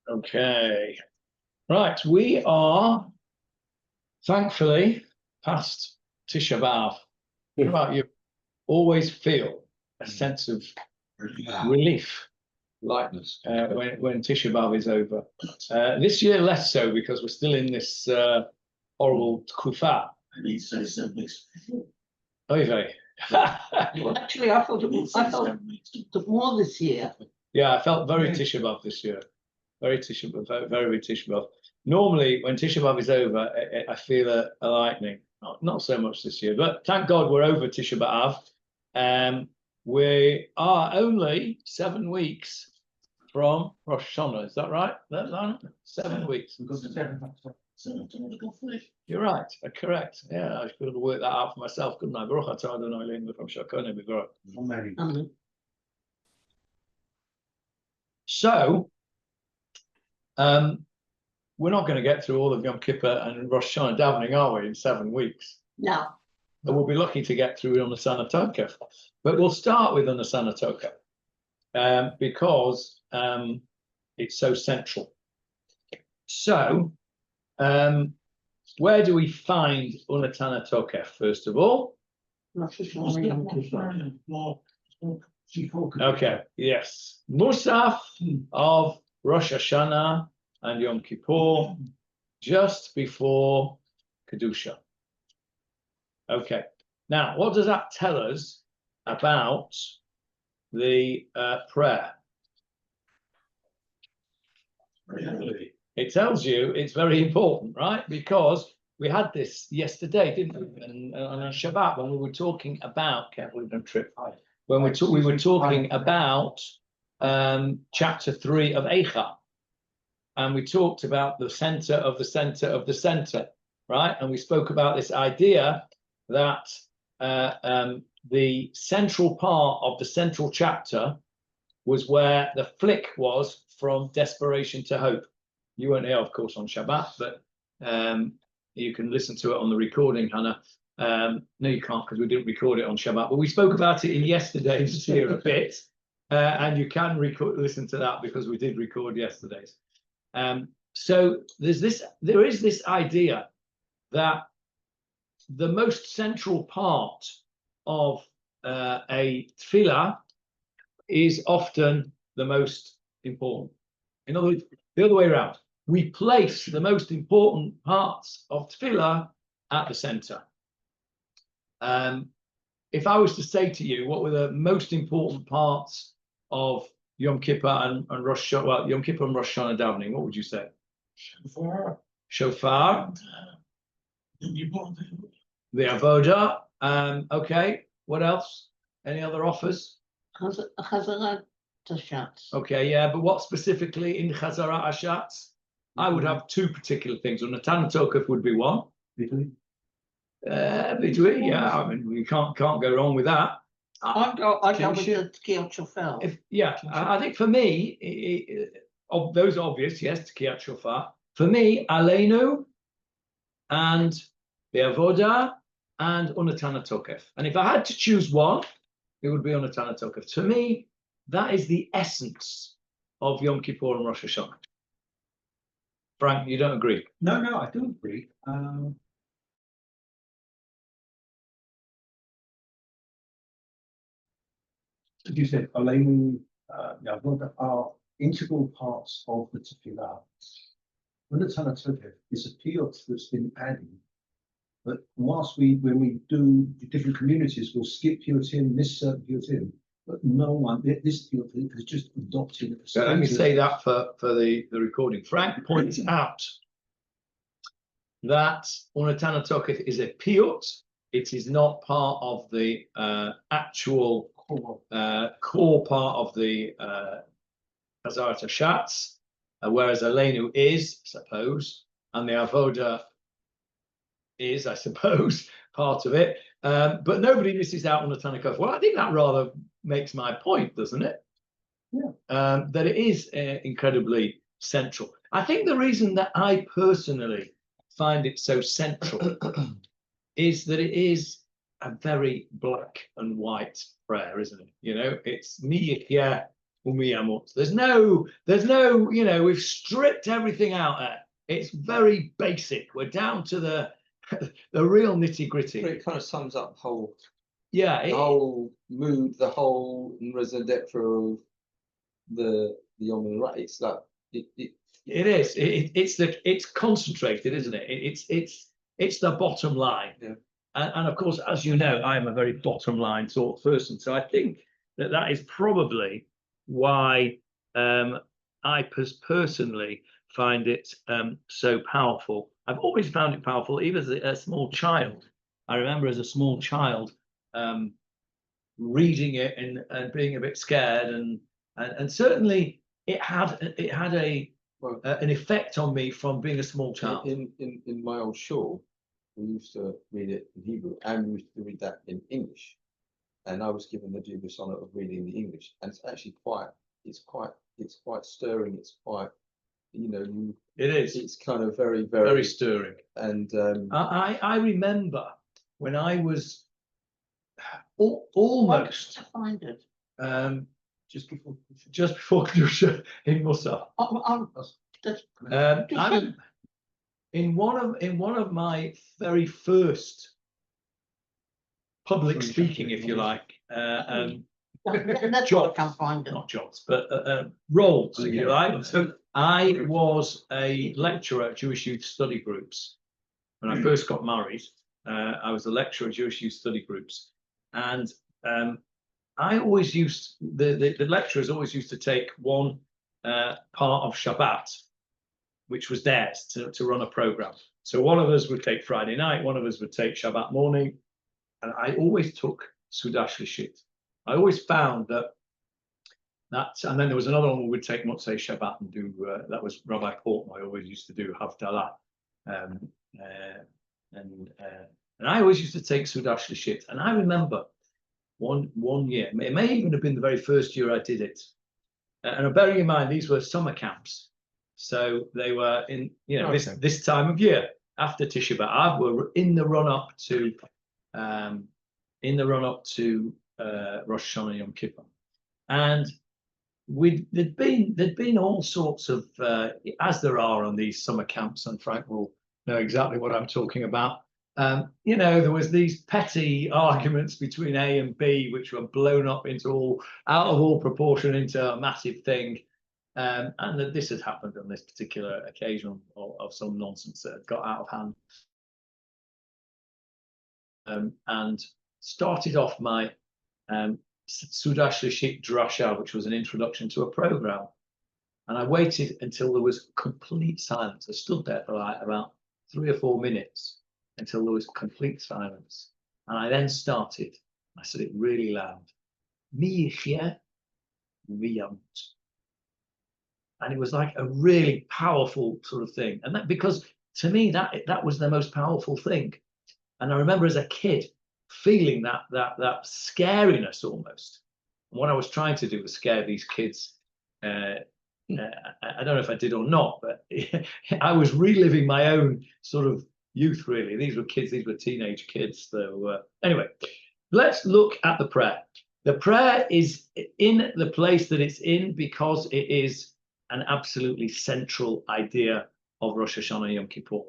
Okay. Right, we are thankfully past Tisha B'Av. What about you? Always feel a sense of relief, lightness, when Tisha B'Av is over. This year less so because we're still in this horrible tkufa. Oy vey. Actually, I felt more this year. Yeah, I felt very Tisha B'Av this year. Very Tisha B'Av, very Tisha B'Av. Normally, when Tisha B'Av is over, I feel a lightening. Not so much this year, but thank God we're over Tisha B'Av. We are only 7 weeks from Rosh Hashanah. Is that right? 7 weeks. You're right. Correct. Yeah, I could have worked that out for myself, couldn't I? Baruch atah Adonai Eloheinu from Shakone B'Gorah. So, we're not going to get through all of Yom Kippur and Rosh Hashanah davening, are we, in 7 weeks? No. But we'll be lucky to get through UNETANEH TOKEF. But we'll start with UNETANEH TOKEF because it's so central. So, where do we find UNETANEH TOKEF, first of all? Okay, yes. Musaf of Rosh Hashanah and Yom Kippur, just before Kedusha. Okay, now what does that tell us about the prayer? It tells you it's very important, right? Because we had this yesterday, didn't we? And on Shabbat, when we were talking about, careful, don't trip. When we were talking about chapter 3 of Eicha, and we talked about the center of the center of the center, right? And we spoke about this idea that the central part of the central chapter was where the flick was from desperation to hope. You weren't here, of course, on Shabbat, but you can listen to it on the recording, Hannah. No, you can't, because we didn't record it on Shabbat, but we spoke about it in yesterday's here a bit, and you can listen to that because we did record yesterday's. So there is this idea that the most central part of a tefillah is often the most important. In other words, the other way around. We place the most important parts of tefillah at the center. If I was to say to you, what were the most important parts of Yom Kippur and Rosh Hashanah, well, Yom Kippur and Rosh Hashanah davening, what would you say? Shofar. The avodah. Okay. What else? Any other offers? Chazarat Hashatz. Okay, yeah, but what specifically in Chazarat Hashatz? I would have 2 particular things. UNETANEH TOKEF would be one. Yeah, I mean, we can't go wrong with that. I'd go with the Tkiyat Shofar. Yeah, I think for me, of those obvious, yes, Tkiyat Shofar. For me, Aleinu and the Avodah and UNETANEH TOKEF. And if I had to choose one, it would be UNETANEH TOKEF. To me, that is the essence of Yom Kippur and Rosh Hashanah. Frank, you don't agree? No, I do agree. As you said, Aleinu, are integral parts of the Tefilah. UNETANEH TOKEF is a piyut that's been added. But whilst when we do different communities, we'll skip piyutim, miss certain piyutim. But no one, this piyut is just adopted. So let me say that for the recording. Frank points out that UNETANEH TOKEF is a piyut. It is not part of the actual core part of the Chazarat Hashatz, whereas Aleinu is, I suppose, and the Avodah is, I suppose, part of it. But nobody misses out on UNETANEH TOKEF. Well, I think that rather makes my point, doesn't it? Yeah. That it is incredibly central. I think the reason that I personally find it so central is that it is a very black and white prayer, isn't it? You know, it's mi yihyeh There's no, you know, we've stripped everything out there. It's very basic. We're down to the real nitty gritty. It kind of sums up the whole, Yeah, the whole mood, the whole resident of the Yom and Ra. It's like it is. It's concentrated, isn't it? It's the bottom line. Yeah. And of course, as you know, I am a very bottom line sort of person. So I think that is probably why I personally find it so powerful. I've always found it powerful, even as a small child. I remember as a small child reading it and being a bit scared, and certainly it had an effect on me from being a small child. in my old Shiur, we used to read it in Hebrew and we used to read that in English. And I was given the dubious honor of reading the English, and it's actually quite stirring. It's quite, you know, It is. It's kind of very stirring. And I remember when I was almost To find it. Just before. Kedusha in Musa. I'm in one of my very first public speaking, if you like, That's jobs, what I can find it. not jobs, but roles, if you like. So I was a lecturer at Jewish Youth Study Groups. When I first got married, I was a lecturer at Jewish Youth Study Groups, and I always used the lecturers always used to take one part of Shabbat, which was theirs to run a program. So one of us would take Friday night, one of us would take Shabbat morning, and I always took Sudash Lishit. I always found that, and then there was another one we would take Motzei Shabbat and do, that was Rabbi Portman. I always used to do Havdalah. And I always used to take Sudash Lishit. And I remember one year, it may even have been the very first year I did it. And bearing in mind, these were summer camps. So they were in, you know, this time of year after Tisha B'Av, were in the run up to Rosh Hashanah Yom Kippur, and there'd been all sorts of as there are on these summer camps, and Frank will know exactly what I'm talking about. You know, there was these petty arguments between A and B, which were blown up into out of all proportion into a massive thing. And that this had happened on this particular occasion of some nonsense that had got out of hand. And started off my Sudash Lishit Drasha, which was an introduction to a program. And I waited until there was complete silence. I stood there for like about 3 or 4 minutes until there was complete silence. And I then started. I said it really loud. Mi yichyeh v'yamut. And it was like a really powerful sort of thing. And that, because to me, that was the most powerful thing. And I remember as a kid feeling that scariness almost. And what I was trying to do was scare these kids. I don't know if I did or not, but I was reliving my own sort of youth, really. These were kids, these were teenage kids. So anyway, let's look at the prayer. The prayer is in the place that it's in because it is an absolutely central idea of Rosh Hashanah Yom Kippur.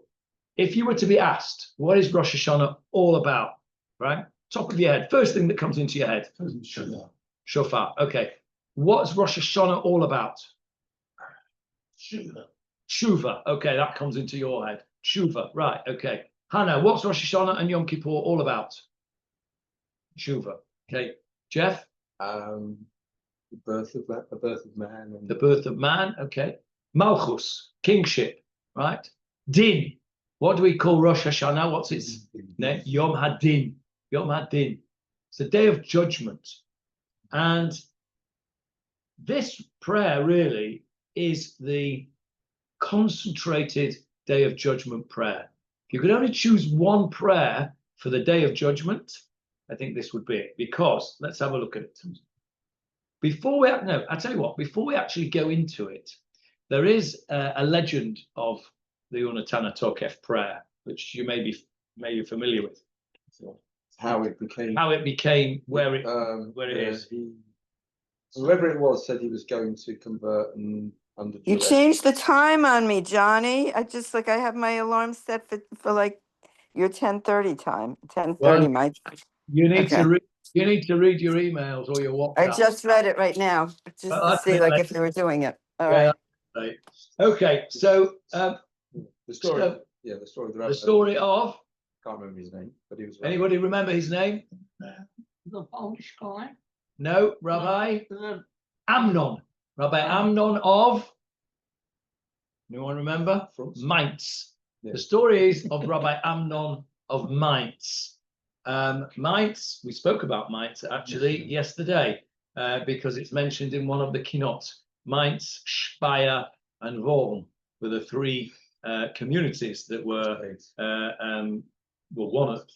If you were to be asked, what is Rosh Hashanah all about, right? Top of your head, first thing that comes into your head. Shofar. Okay. What's Rosh Hashanah all about? Tshuva. Okay, that comes into your head. Tshuva. Right. Okay. Hannah, what's Rosh Hashanah and Yom Kippur all about? Tshuva. Okay. Jeff? the birth of man. And The birth of man. Okay. Malchus, kingship. Right. Din. What do we call Rosh Hashanah? What's its name? Yom Hadin. Yom Hadin. It's a day of judgment. And this prayer really is the concentrated day of judgment prayer. If you could only choose one prayer for the day of judgment, I think this would be it. Because let's have a look at it. Before we, no, I tell you what, before we actually go into it, there is a legend of the UNETANEH TOKEF prayer, which you may be familiar with. how it became How it became where it is. Whoever it was said he was going to convert and under You duress. changed the time on me, Johnny. I just like, I have my alarm set for like your 10:30 time, 10:30 Well, my time. You need Okay. to read. You need to read your emails or your WhatsApp. I just read it right now, just Well, to that's see it, like mate. if they were doing it. All Yeah, right. right. Okay, so The story, So- yeah, the story. the story of Can't remember his name, but he was. anybody remember his name? The Polish guy. No, Rabbi The- Amnon. Rabbi Amnon of. Anyone remember? France. Mainz. Yeah. The story is of Rabbi Amnon of Mainz. Mainz, we spoke about Mainz actually yesterday because it's mentioned in one of the Kinot. Mainz, Speyer, and Worm were the three communities that were,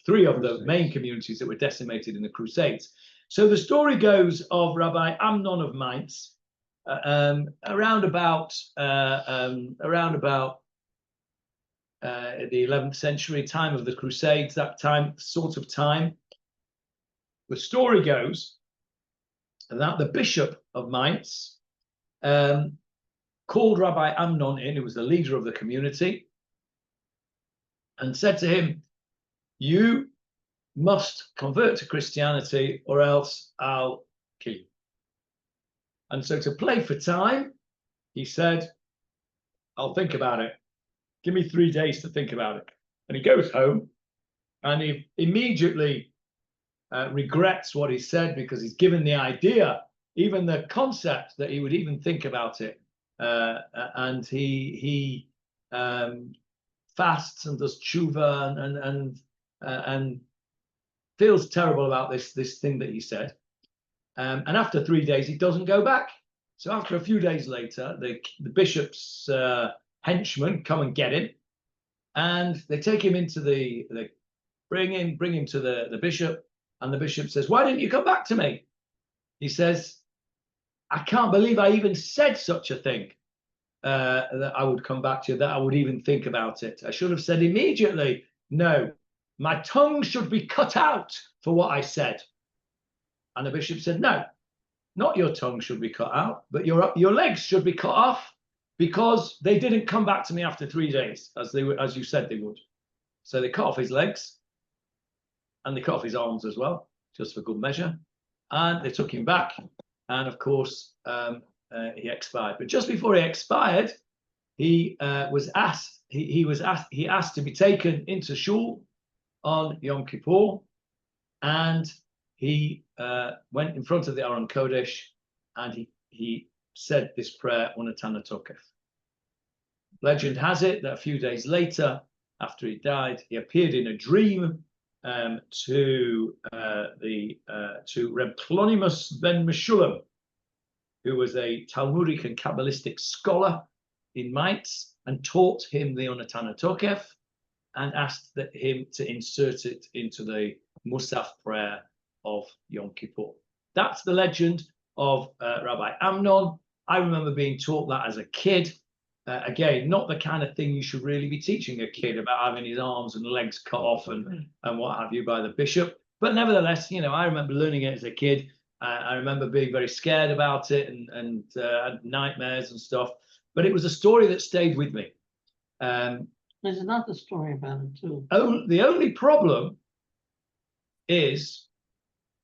three of the main communities that were decimated in the Crusades. So the story goes of Rabbi Amnon of Mainz around about the 11th century, time of the Crusades, that time, sort of time. The story goes that the bishop of Mainz called Rabbi Amnon in, who was the leader of the community, and said to him, "You must convert to Christianity or else I'll kill you." And so to play for time, he said, "I'll think about it. Give me 3 days to think about it." And he goes home and he immediately regrets what he said because he's given the idea, even the concept that he would even think about it. And he fasts and does tshuva and feels terrible about this thing that he said. And after 3 days, he doesn't go back. So after a few days later, the bishop's henchmen come and get him, and they take him into bring him to the bishop, and the bishop says, "Why didn't you come back to me?" He says, "I can't believe I even said such a thing, that I would come back to you, that I would even think about it. I should have said immediately, no, my tongue should be cut out for what I said." And the bishop said, "No, not your tongue should be cut out, but your legs should be cut off, because they didn't come back to me after 3 days, as you said they would." So they cut off his legs, and they cut off his arms as well, just for good measure. And they took him back, and of course he expired. But just before he expired, he asked to be taken into shul on Yom Kippur, and he went in front of the Aron Kodesh, and he said this prayer, UNETANEH TOKEF. Legend has it that a few days later, after he died, he appeared in a dream to Reb Plonymus ben Meshulam, who was a Talmudic and Kabbalistic scholar in Mainz, and taught him the UNETANEH TOKEF, and asked him to insert it into the Musaf prayer of Yom Kippur. That's the legend of Rabbi Amnon. I remember being taught that as a kid. Again, not the kind of thing you should really be teaching a kid about having his arms and legs cut off and what have you by the bishop. But nevertheless, I remember learning it as a kid. I remember being very scared about it and had nightmares and stuff. But it was a story that stayed with me. There's another story about it too. The only problem is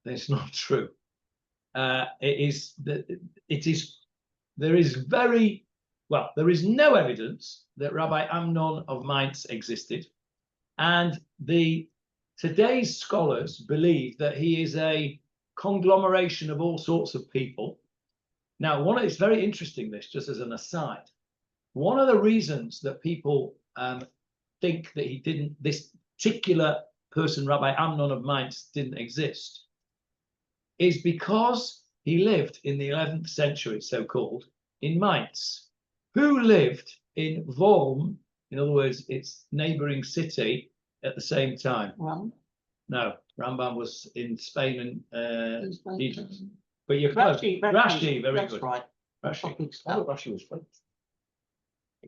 that it's not true. There is no evidence that Rabbi Amnon of Mainz existed, and today's scholars believe that he is a conglomeration of all sorts of people. Now, it's very interesting, this, just as an aside. One of the reasons that people think that this particular person, Rabbi Amnon of Mainz, didn't exist, is because he lived in the 11th century, so-called, in Mainz. Who lived in Worm, in other words, its neighboring city, at the same time? Well, No, Rambam was in Spain and Egypt. Rashi, But you're close. Rashi, very that's good. right. Rashi. Rashi was French.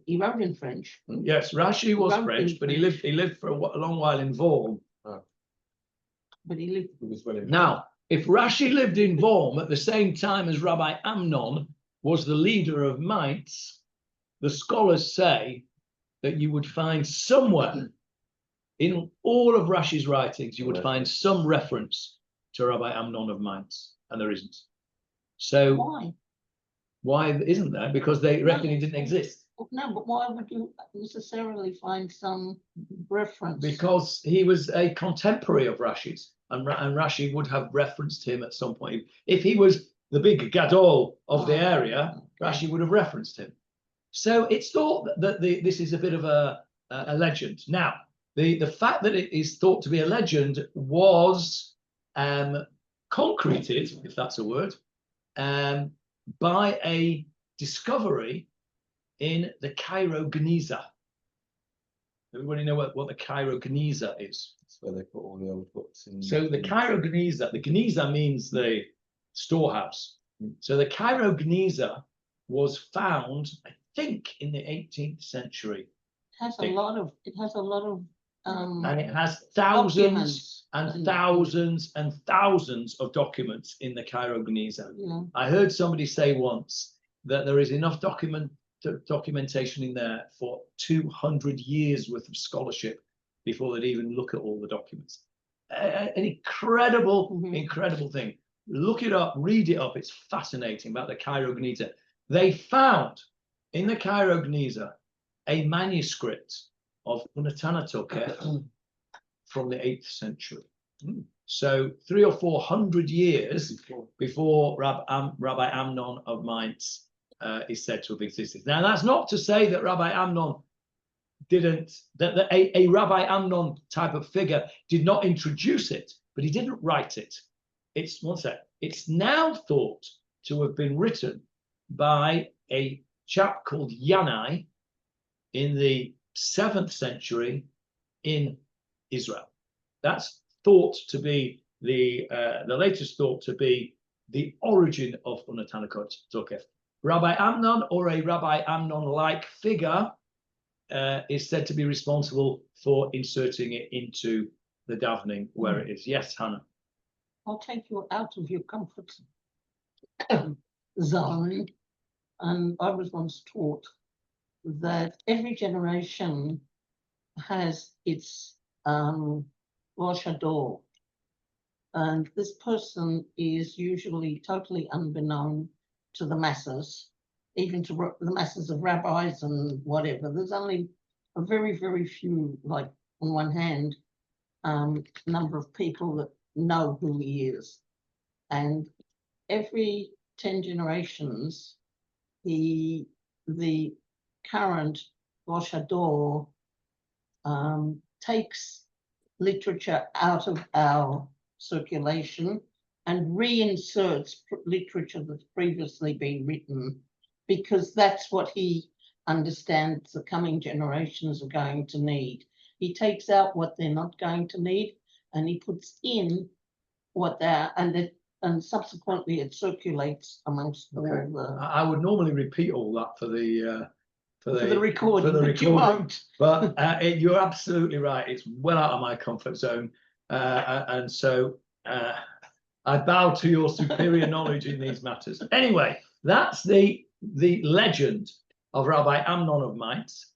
He wrote in French. Yes, Rashi was Wrote in French, but he lived for a long while in Worm. But he lived. He was well in. Now, if Rashi lived in Worm at the same time as Rabbi Amnon was the leader of Mainz, the scholars say that you would find somewhere in all of Rashi's writings, you would find some reference to Rabbi Amnon of Mainz, and there isn't. So why isn't there? Because they reckon he didn't exist. No, but why would you necessarily find some reference? Because he was a contemporary of Rashi's, and Rashi would have referenced him at some point. If he was the big gadol of the area, Rashi would have referenced him. So it's thought that this is a bit of a legend. Now, the fact that it is thought to be a legend was concreted, if that's a word, by a discovery in the Cairo Geniza. Everybody know what the Cairo Geniza is? That's where they put all the old books in. So the Cairo Geniza, the Geniza means the storehouse. So the Cairo Geniza was found, I think, in the 18th century. It has a lot of And it has thousands documents. and thousands and thousands of documents in the Cairo Geniza. Yeah. I heard somebody say once that there is enough documentation in there for 200 years worth of scholarship before they'd even look at all the documents. An incredible, incredible thing. Look it up, read it up. It's fascinating about the Cairo Geniza. They found in the Cairo Geniza a manuscript of UNETANEH TOKEF from the 8th century. So 300 or 400 years before Rabbi Amnon of Mainz is said to have existed. Now, that's not to say that Rabbi Amnon that a Rabbi Amnon type of figure did not introduce it, but he didn't write it. It's now thought to have been written by a chap called Yanai in the 7th century in Israel. That's thought to be the latest thought to be the origin of UNETANEH TOKEF. Rabbi Amnon, or a Rabbi Amnon-like figure, is said to be responsible for inserting it into the davening where it is. Yes, Hannah. I'll take you out of your comfort zone. And I was once taught that every generation has its Rosh Hador. And this person is usually totally unbeknown to the masses, even to the masses of rabbis and whatever. There's only a very, very few, like on one hand, number of people that know who he is. And every 10 generations, the current Rosh Hador takes literature out of our circulation and reinserts literature that's previously been written, because that's what he understands the coming generations are going to need. He takes out what they're not going to need, and he puts in what they're, and subsequently it circulates amongst all the. I would normally repeat all that for the recording, but you won't. But you're absolutely right. It's well out of my comfort zone, and so I bow to your superior knowledge in these matters. Anyway, that's the legend of Rabbi Amnon of Mainz.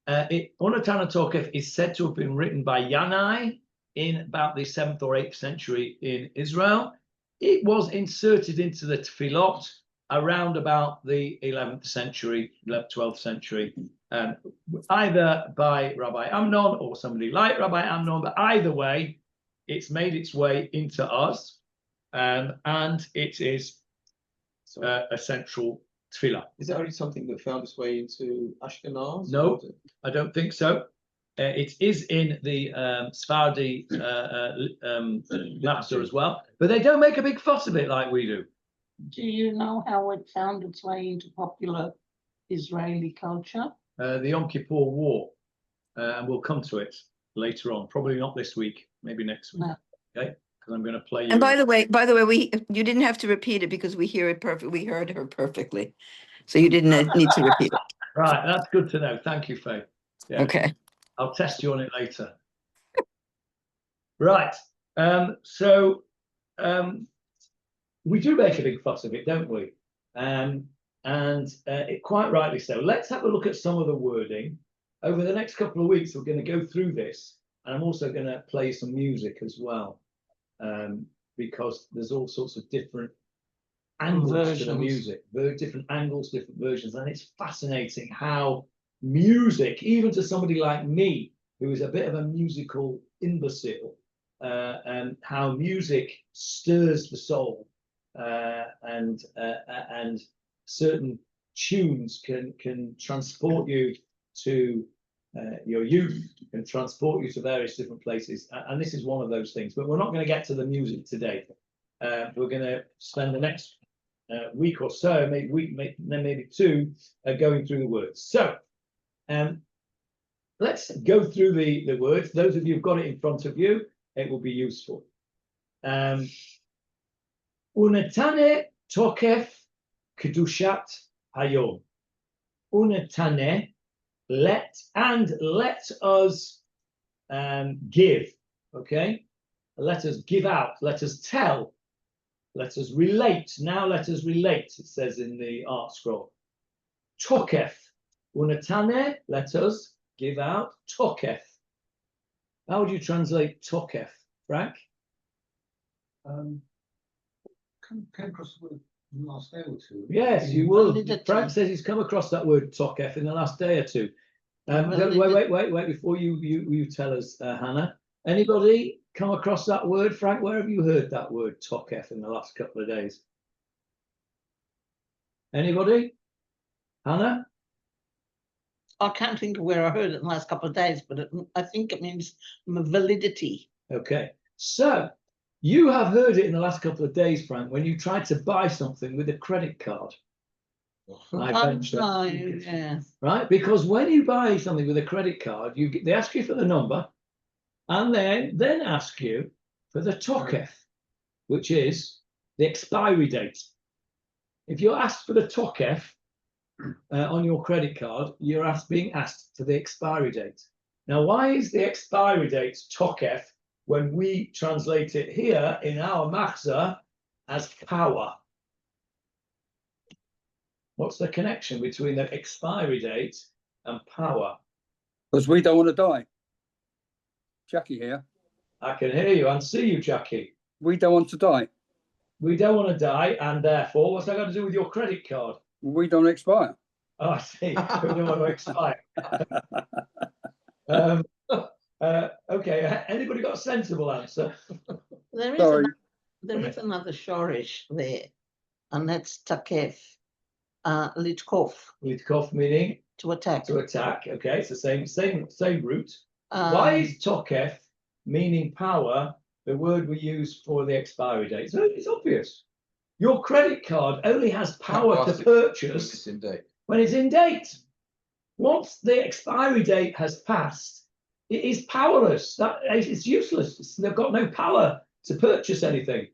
UNETANEH TOKEF is said to have been written by Yanai in about the 7th or 8th century in Israel. It was inserted into the Tefillot around about the 11th century, 12th century, either by Rabbi Amnon or somebody like Rabbi Amnon, but either way, it's made its way into us, and it is a central Tefilah. Is it only something that found its way into Ashkenaz? No, I don't think so. It is in the Sephardi master as well, but they don't make a big fuss of it like we do. Do you know how it found its way into popular Israeli culture? The Yom Kippur War, and we'll come to it later on. Probably not this week, maybe next week. No. Okay, because I'm going to play you. And by the way, you didn't have to repeat it because we hear it perfect. We heard her perfectly, so you didn't need to repeat it. Right, that's good to know. Thank you, Faye. Yeah. Okay. I'll test you on it later. Right. So we do make a big fuss of it, don't we? Quite rightly so. Let's have a look at some of the wording. Over the next couple of weeks, we're going to go through this, and I'm also going to play some music as well, because there's all sorts of different angles to the music, very different angles, different versions, and it's fascinating how music, even to somebody like me, who is a bit of a musical imbecile, and how music stirs the soul, and certain tunes can transport you to your youth, can transport you to various different places, and this is one of those things. But we're not going to get to the music today. We're going to spend the next week or so, maybe two, going through the words. So let's go through the words. Those of you who've got it in front of you, it will be useful. UNETANEH TOKEF kedushat hayom. UNETANEH, let us give. Okay, let us give out. Let us tell. Let us relate. Now let us relate. It says in the art scroll. TOKEF. UNETANEH, let us give out. TOKEF. How would you translate TOKEF, Frank? Came across the word in the last day or two. Yes, you will. Validity. Frank says he's come across that word TOKEF in the last day or two. Validity. Wait, before you tell us, Hannah. Anybody come across that word? Frank, where have you heard that word TOKEF in the last couple of days? Anybody? Hannah? I can't think of where I heard it in the last couple of days, but I think it means validity. Okay, so you have heard it in the last couple of days, Frank, when you tried to buy something with a credit card. I venture. Yeah. Right? Because when you buy something with a credit card, they ask you for the number, and then ask you for the TOKEF, which is the expiry date. If you're asked for the TOKEF on your credit card, you're being asked for the expiry date. Now, why is the expiry date TOKEF when we translate it here in our machzor as power? What's the connection between the expiry date and power? Because we don't want to die. Jackie here. I can hear you and see you, Jackie. We don't want to die. We don't want to die, and therefore, what's that got to do with your credit card? We don't expire. Oh, I see. We don't want to expire. Okay. Anybody got a sensible answer? There is Sorry. there is another shorish there, and that's takef, litkof, Litkof meaning to attack. to attack. Okay, it's the same root. Why is TOKEF meaning power the word we use for the expiry date? So it's obvious. Your credit card only has power to purchase It's in date. when it's in date. Once the expiry date has passed, it is powerless. It's useless. They've got no power to purchase anything.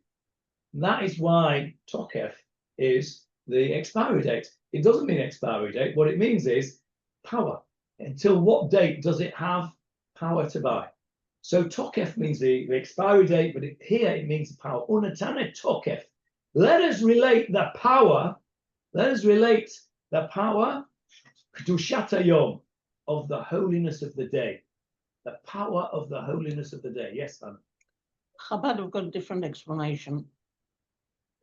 And that is why TOKEF is the expiry date. It doesn't mean expiry date. What it means is power. Until what date does it have power to buy? So TOKEF means the expiry date, but here it means power. UNETANEH TOKEF. Let us relate the power. Let us relate the power kedushat hayom, of the holiness of the day. The power of the holiness of the day. Yes, Anna. Chabad have got a different explanation.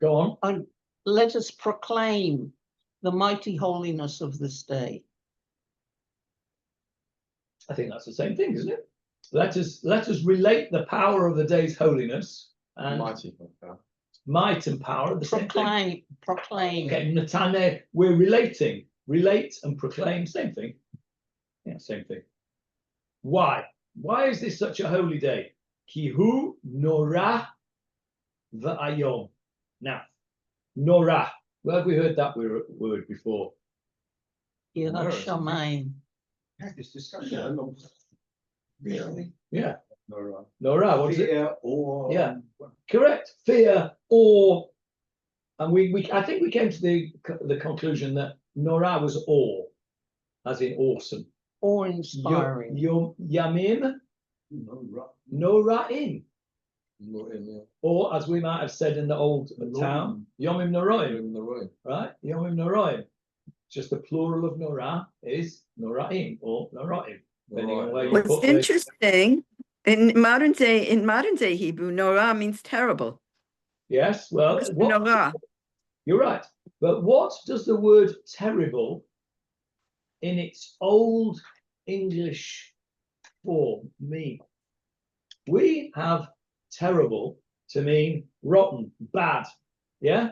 Go on. Let us proclaim the mighty holiness of this day. I think that's the same thing, isn't it? Let us relate the power of the day's holiness and might and power are the same thing. Proclaim. Okay, UNETANEH, we're relating. Relate and proclaim, same thing. Yeah, same thing. Why? Why is this such a holy day? Kihu norah v'ayom. Now, norah. Where have we heard that word before? Yirat Shamayim. Had this discussion a long time. Really? Yeah. No, Norah, what is it? fear or Yeah. Correct. Fear, awe. And I think we came to the conclusion that Norah was awe, as in awesome. Awe-inspiring. Yamim no, Nora'im. Or as we might have said in the old town, Yomim Noroim, In the room. right? Yomim Noroim. Just the plural of Norah is Noraim or Noraim. Depending on where you What's put the- interesting, in modern day Hebrew, Norah means terrible. Yes, well, what, Norah. you're right. But what does the word terrible in its old English form mean? We have terrible to mean rotten, bad. Yeah?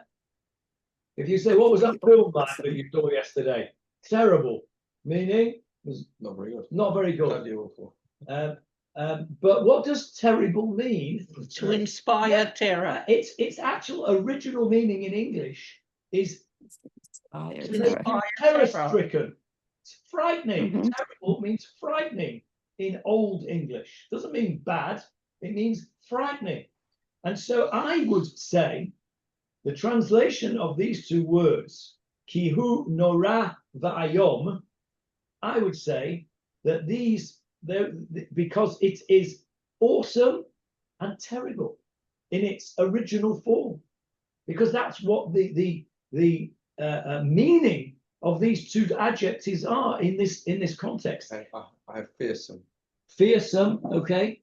If you say, what was that film like that you saw yesterday? Terrible, meaning was Not very good. not very good. Totally awful. But what does terrible mean? To inspire terror. Its actual original meaning in English is Inspired to make terror. you terror-stricken. It's frightening. Mhm. Terrible means frightening in Old English. Doesn't mean bad. It means frightening. And so I would say the translation of these two words, kihu nora va'ayom, I would say that because it is awesome and terrible in its original form, because that's what the meaning of these two adjectives are in this context. I have fearsome. Fearsome, okay.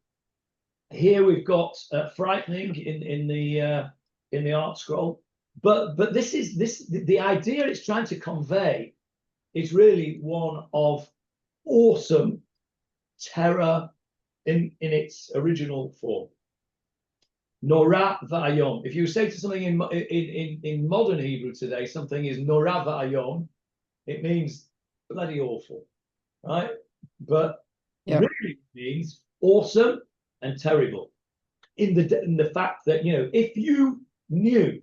Here we've got frightening in the art scroll, but the idea it's trying to convey is really one of awesome terror in its original form. Nora va'ayom. If you say to something in modern Hebrew today, something is nora va'ayom, it means bloody awful, right? But Yeah. really means awesome and terrible. In the fact that, you know, if you knew,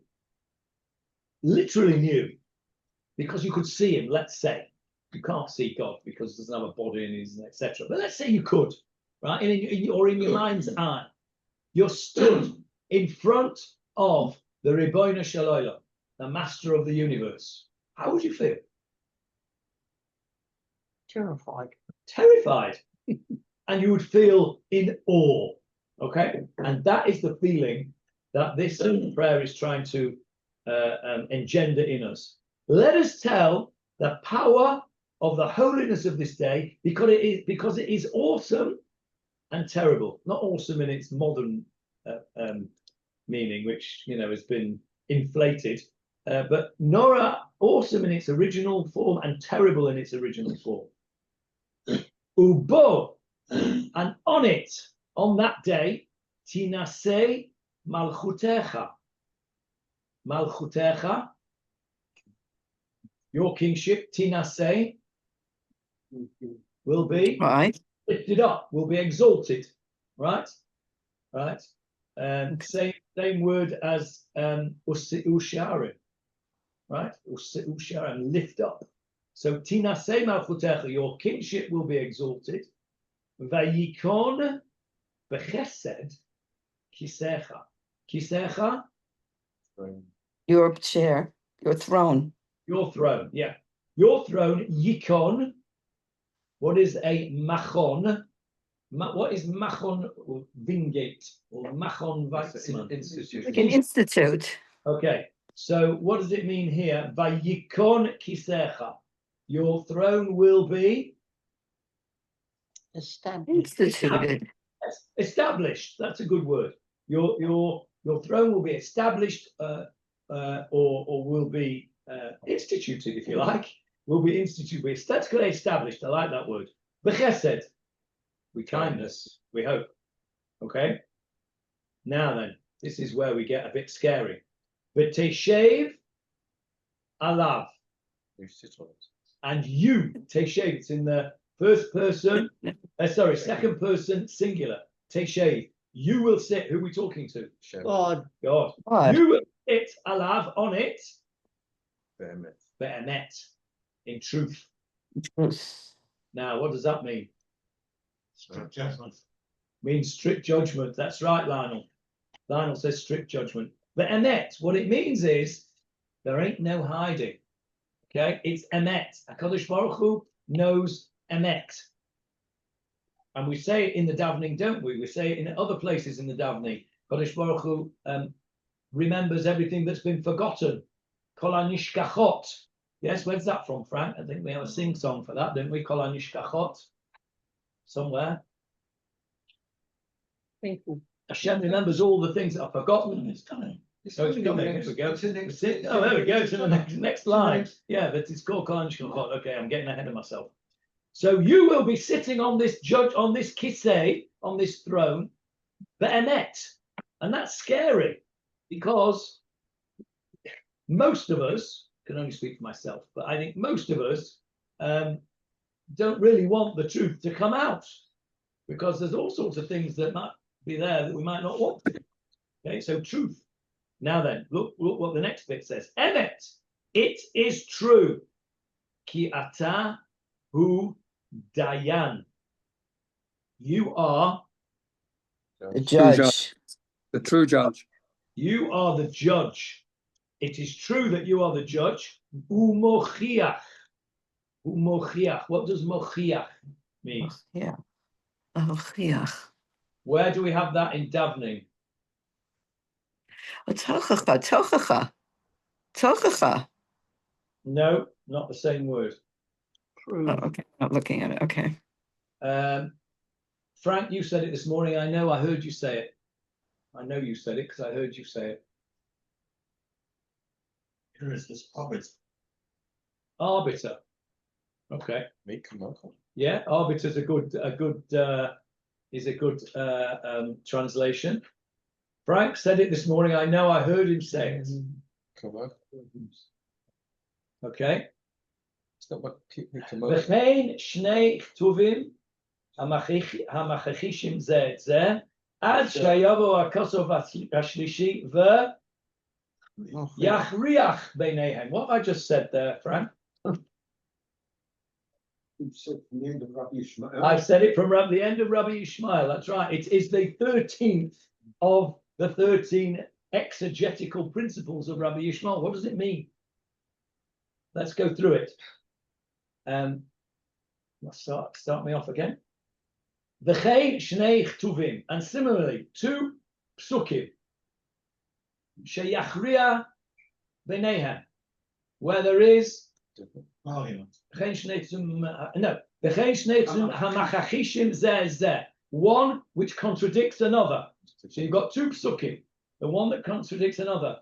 literally knew, because you could see him, let's say, you can't see God because he doesn't have a body and he's etc. But let's say you could, right? Or in your mind's eye, you're stood in front of the Ribono Shel Olam, the Master of the universe. How would you feel? Terrified. Terrified. And you would feel in awe. Okay, and that is the feeling that this prayer is trying to engender in us. Let us tell the power of the holiness of this day, because it is awesome and terrible. Not awesome in its modern meaning, which has been inflated, but Nora, awesome in its original form and terrible in its original form. Ubo, and on it, on that day, Tinaseh Malchutecha. Malchutecha, your kingship, Tinaseh, will be Right. lifted up, will be exalted, right? Right. Same word as usharim, right? Usharim, lift up. So Tinaseh Malchutecha, your kingship will be exalted. Vayikon bechesed kisecha. Kisecha, Your chair, your throne. your throne, yeah. Your throne, yikon. What is a machon? What is machon Wingate or machon Weizmann? Like an institute. Okay, so what does it mean here? Vayikon kisecha. Your throne will be Established. Instituted. established. That's a good word. Your throne will be established, or will be instituted, if you like. Will be instituted. Statically established. I like that word. Bechesed, with kindness. We hope. Okay. Now then, this is where we get a bit scary. V'teshev alav. You sit on it. And you, teshev, it's in the first person, second person singular. Teshev, you will sit. Who are we talking to? God. God. God. You will sit alav on it. Behemoth. Be'emet, in truth. Truth. Now, what does that mean? Strict judgment. Means strict judgment. That's right, Lionel. Lionel says strict judgment. Be'emet, what it means is there ain't no hiding. Okay, it's emet. HaKadosh Baruch Hu knows emet. And we say it in the davening, don't we? We say it in other places in the davening. Kodesh Baruch Hu remembers everything that's been forgotten. Kol hanishkachot. Yes, where's that from, Frank? I think we have a sing song for that, don't we? Kol hanishkachot. Somewhere. Thank you. Hashem remembers all the things that are forgotten. It's coming. So it's coming. Here we go. Oh, there we go. To the next line. Yeah, but it's called Kol hanishkachot. Okay, I'm getting ahead of myself. So you will be sitting on this judge, on this kisei, on this throne, be'emet. And that's scary because most of us, I can only speak for myself, but I think most of us don't really want the truth to come out because there's all sorts of things that might be there that we might not want. Okay, so truth. Now then, look what the next bit says. Emet, it is true. Ki ata hu dayan. You are The Judge. judge. The true judge. You are the judge. It is true that you are the judge. Umochiach. Umochiach. What does mochiach mean? Yeah. Oh, yeah. Where do we have that in Davening? Tochacha, tochacha. Tochacha. No, not the same word. Oh, okay, not looking at it. Okay. Frank, you said it this morning. I know I heard you say it. I know you said it because I heard you say it. Here is this arbiter. Arbiter. Okay. Make come on. Yeah, arbiter is a good translation. Frank said it this morning. I know I heard him say it. Come on. Okay. It's not what come on. וכן שני כתובים המכחישים זה את זה עד שיבוא הכוסף השלישי ויכריח ביניהם. What have I just said there, Frank? You said from the end of Rabbi Ishmael. I've said it from the end of Rabbi Ishmael. That's right. It is the 13th of the 13 exegetical principles of Rabbi Ishmael. What does it mean? Let's go through it. Let's start me off again. V'chein shnei chtuvim, and similarly, two psukim sheyachriya b'neihem, where there is Argument. v'chein shnei chtuvim hamachachishim zeh, one which contradicts another. So you've got two psukim, the one that contradicts another.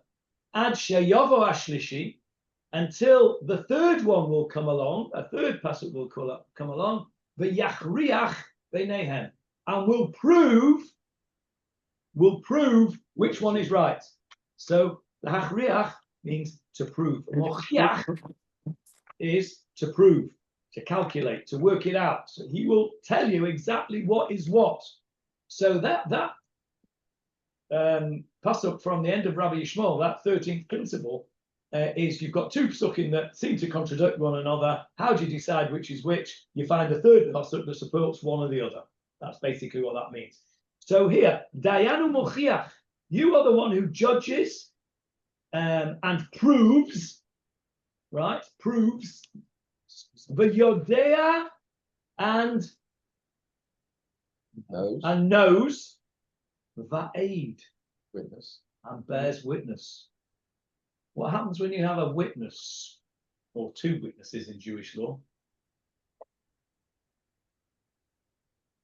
Ad sheyavo ashlishi, until the third one will come along, a third pasuk will come along, v'yachriach b'neihem, and will prove which one is right. So the hachriach means to prove. Mochiach is to prove, to calculate, to work it out. So he will tell you exactly what is what. So that pasuk from the end of Rabbi Yishmael, that 13th principle, is you've got two psukim that seem to contradict one another. How do you decide which is which? You find a third pasuk that supports one or the other. That's basically what that means. So here, Dayanu Mochiach, you are the one who judges and proves, right? Proves. V'yodea and knows. Va'aid, Witness. and bears witness. What happens when you have a witness or two witnesses in Jewish law?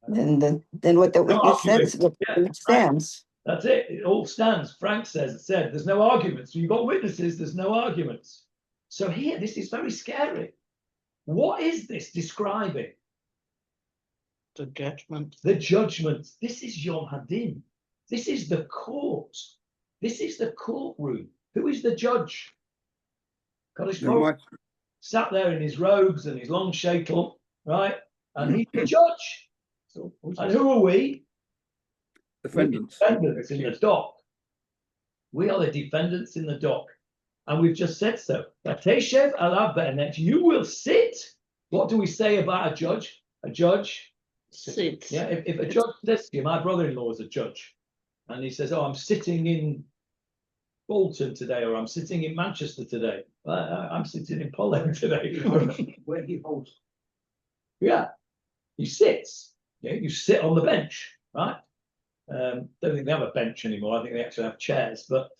Then what the witness says, it stands. That's it. It all stands. Frank said there's no arguments. You've got witnesses, there's no arguments. So here, this is very scary. What is this describing? The judgment. The judgment. This is Yom Hadin. This is the court. This is the courtroom. Who is the judge? Kodesh Baruch Hu sat there in his robes and his long shaitel, right? And he's the judge. And who are we? Defendants. Defendants in the dock. We are the defendants in the dock. And we've just said so. Teshev alav be'emet. You will sit. What do we say about a judge? A judge Sits. Yeah, if a judge says to you, my brother-in-law is a judge, and he says, oh, I'm sitting in Bolton today, or I'm sitting in Manchester today. I'm sitting in Poland today. Where he holds. Yeah, he sits. Yeah, you sit on the bench, right? Don't think they have a bench anymore. I think they actually have chairs, but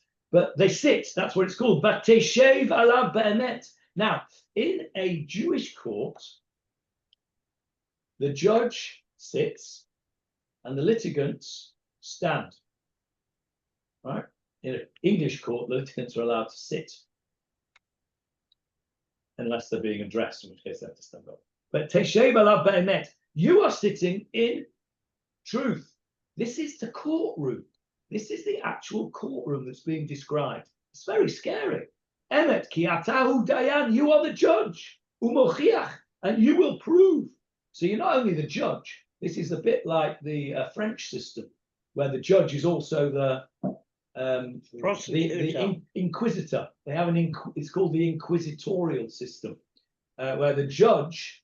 they sit. That's what it's called. Vateshev alav be'emet. Now, in a Jewish court, the judge sits and the litigants stand. Right? In an English court, the litigants are allowed to sit. Unless they're being addressed, in which case they have to stand up. But Teshev alav be'emet, you are sitting in truth. This is the courtroom. This is the actual courtroom that's being described. It's very scary. Emet ki atahu dayan, you are the judge. Umochiach, and you will prove. So you're not only the judge. This is a bit like the French system, where the judge is also the inquisitor. They have it's called the inquisitorial system, where the judge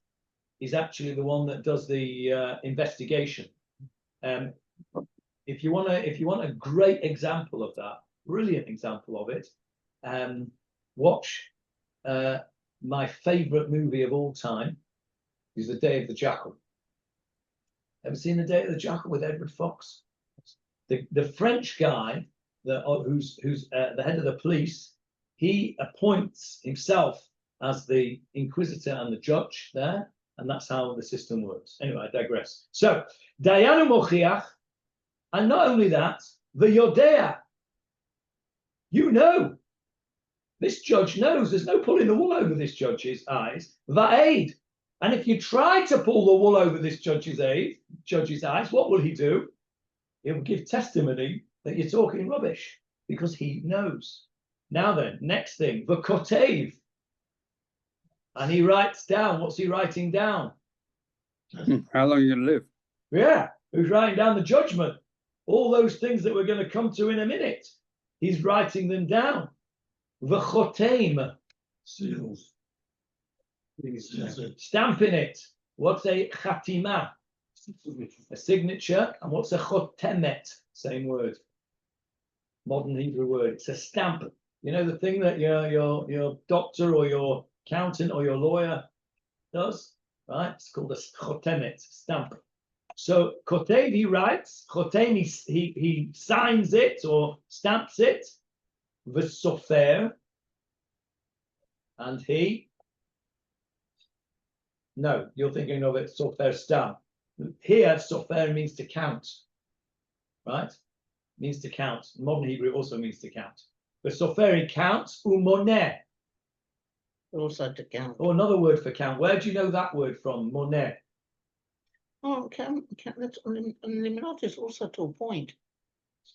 is actually the one that does the investigation. If you want a great example of that, brilliant example of it, watch my favorite movie of all time is The Day of the Jackal. Ever seen The Day of the Jackal with Edward Fox? The French guy who's the head of the police, he appoints himself as the inquisitor and the judge there, and that's how the system works. Anyway, I digress. So, Dayanu Mochiach, and not only that, the Yodea. You know, this judge knows. There's no pulling the wool over this judge's eyes. Va'aid. And if you try to pull the wool over this judge's eyes, what will he do? He'll give testimony that you're talking rubbish because he knows. Now then, next thing, the kotev. And he writes down. What's he writing down? How long are you going to live? Yeah, who's writing down the judgment? All those things that we're going to come to in a minute. He's writing them down. The chotem. Seals. Stamping it. What's a chatima? A signature. And what's a chotemet? Same word. Modern Hebrew word. It's a stamp. You know the thing that your doctor or your accountant or your lawyer does, right? It's called a chotemet, stamp. So kotev, he writes. Chotem, he signs it or stamps it. V'sofer, and he. No, you're thinking of it. Sofer stamp. Here, sofer means to count, right? Means to count. Modern Hebrew also means to count. But sofer, he counts. Umoneh. Also to count. Or another word for count. Where do you know that word from? Moneh. Oh, count. That's eliminate is also to a point.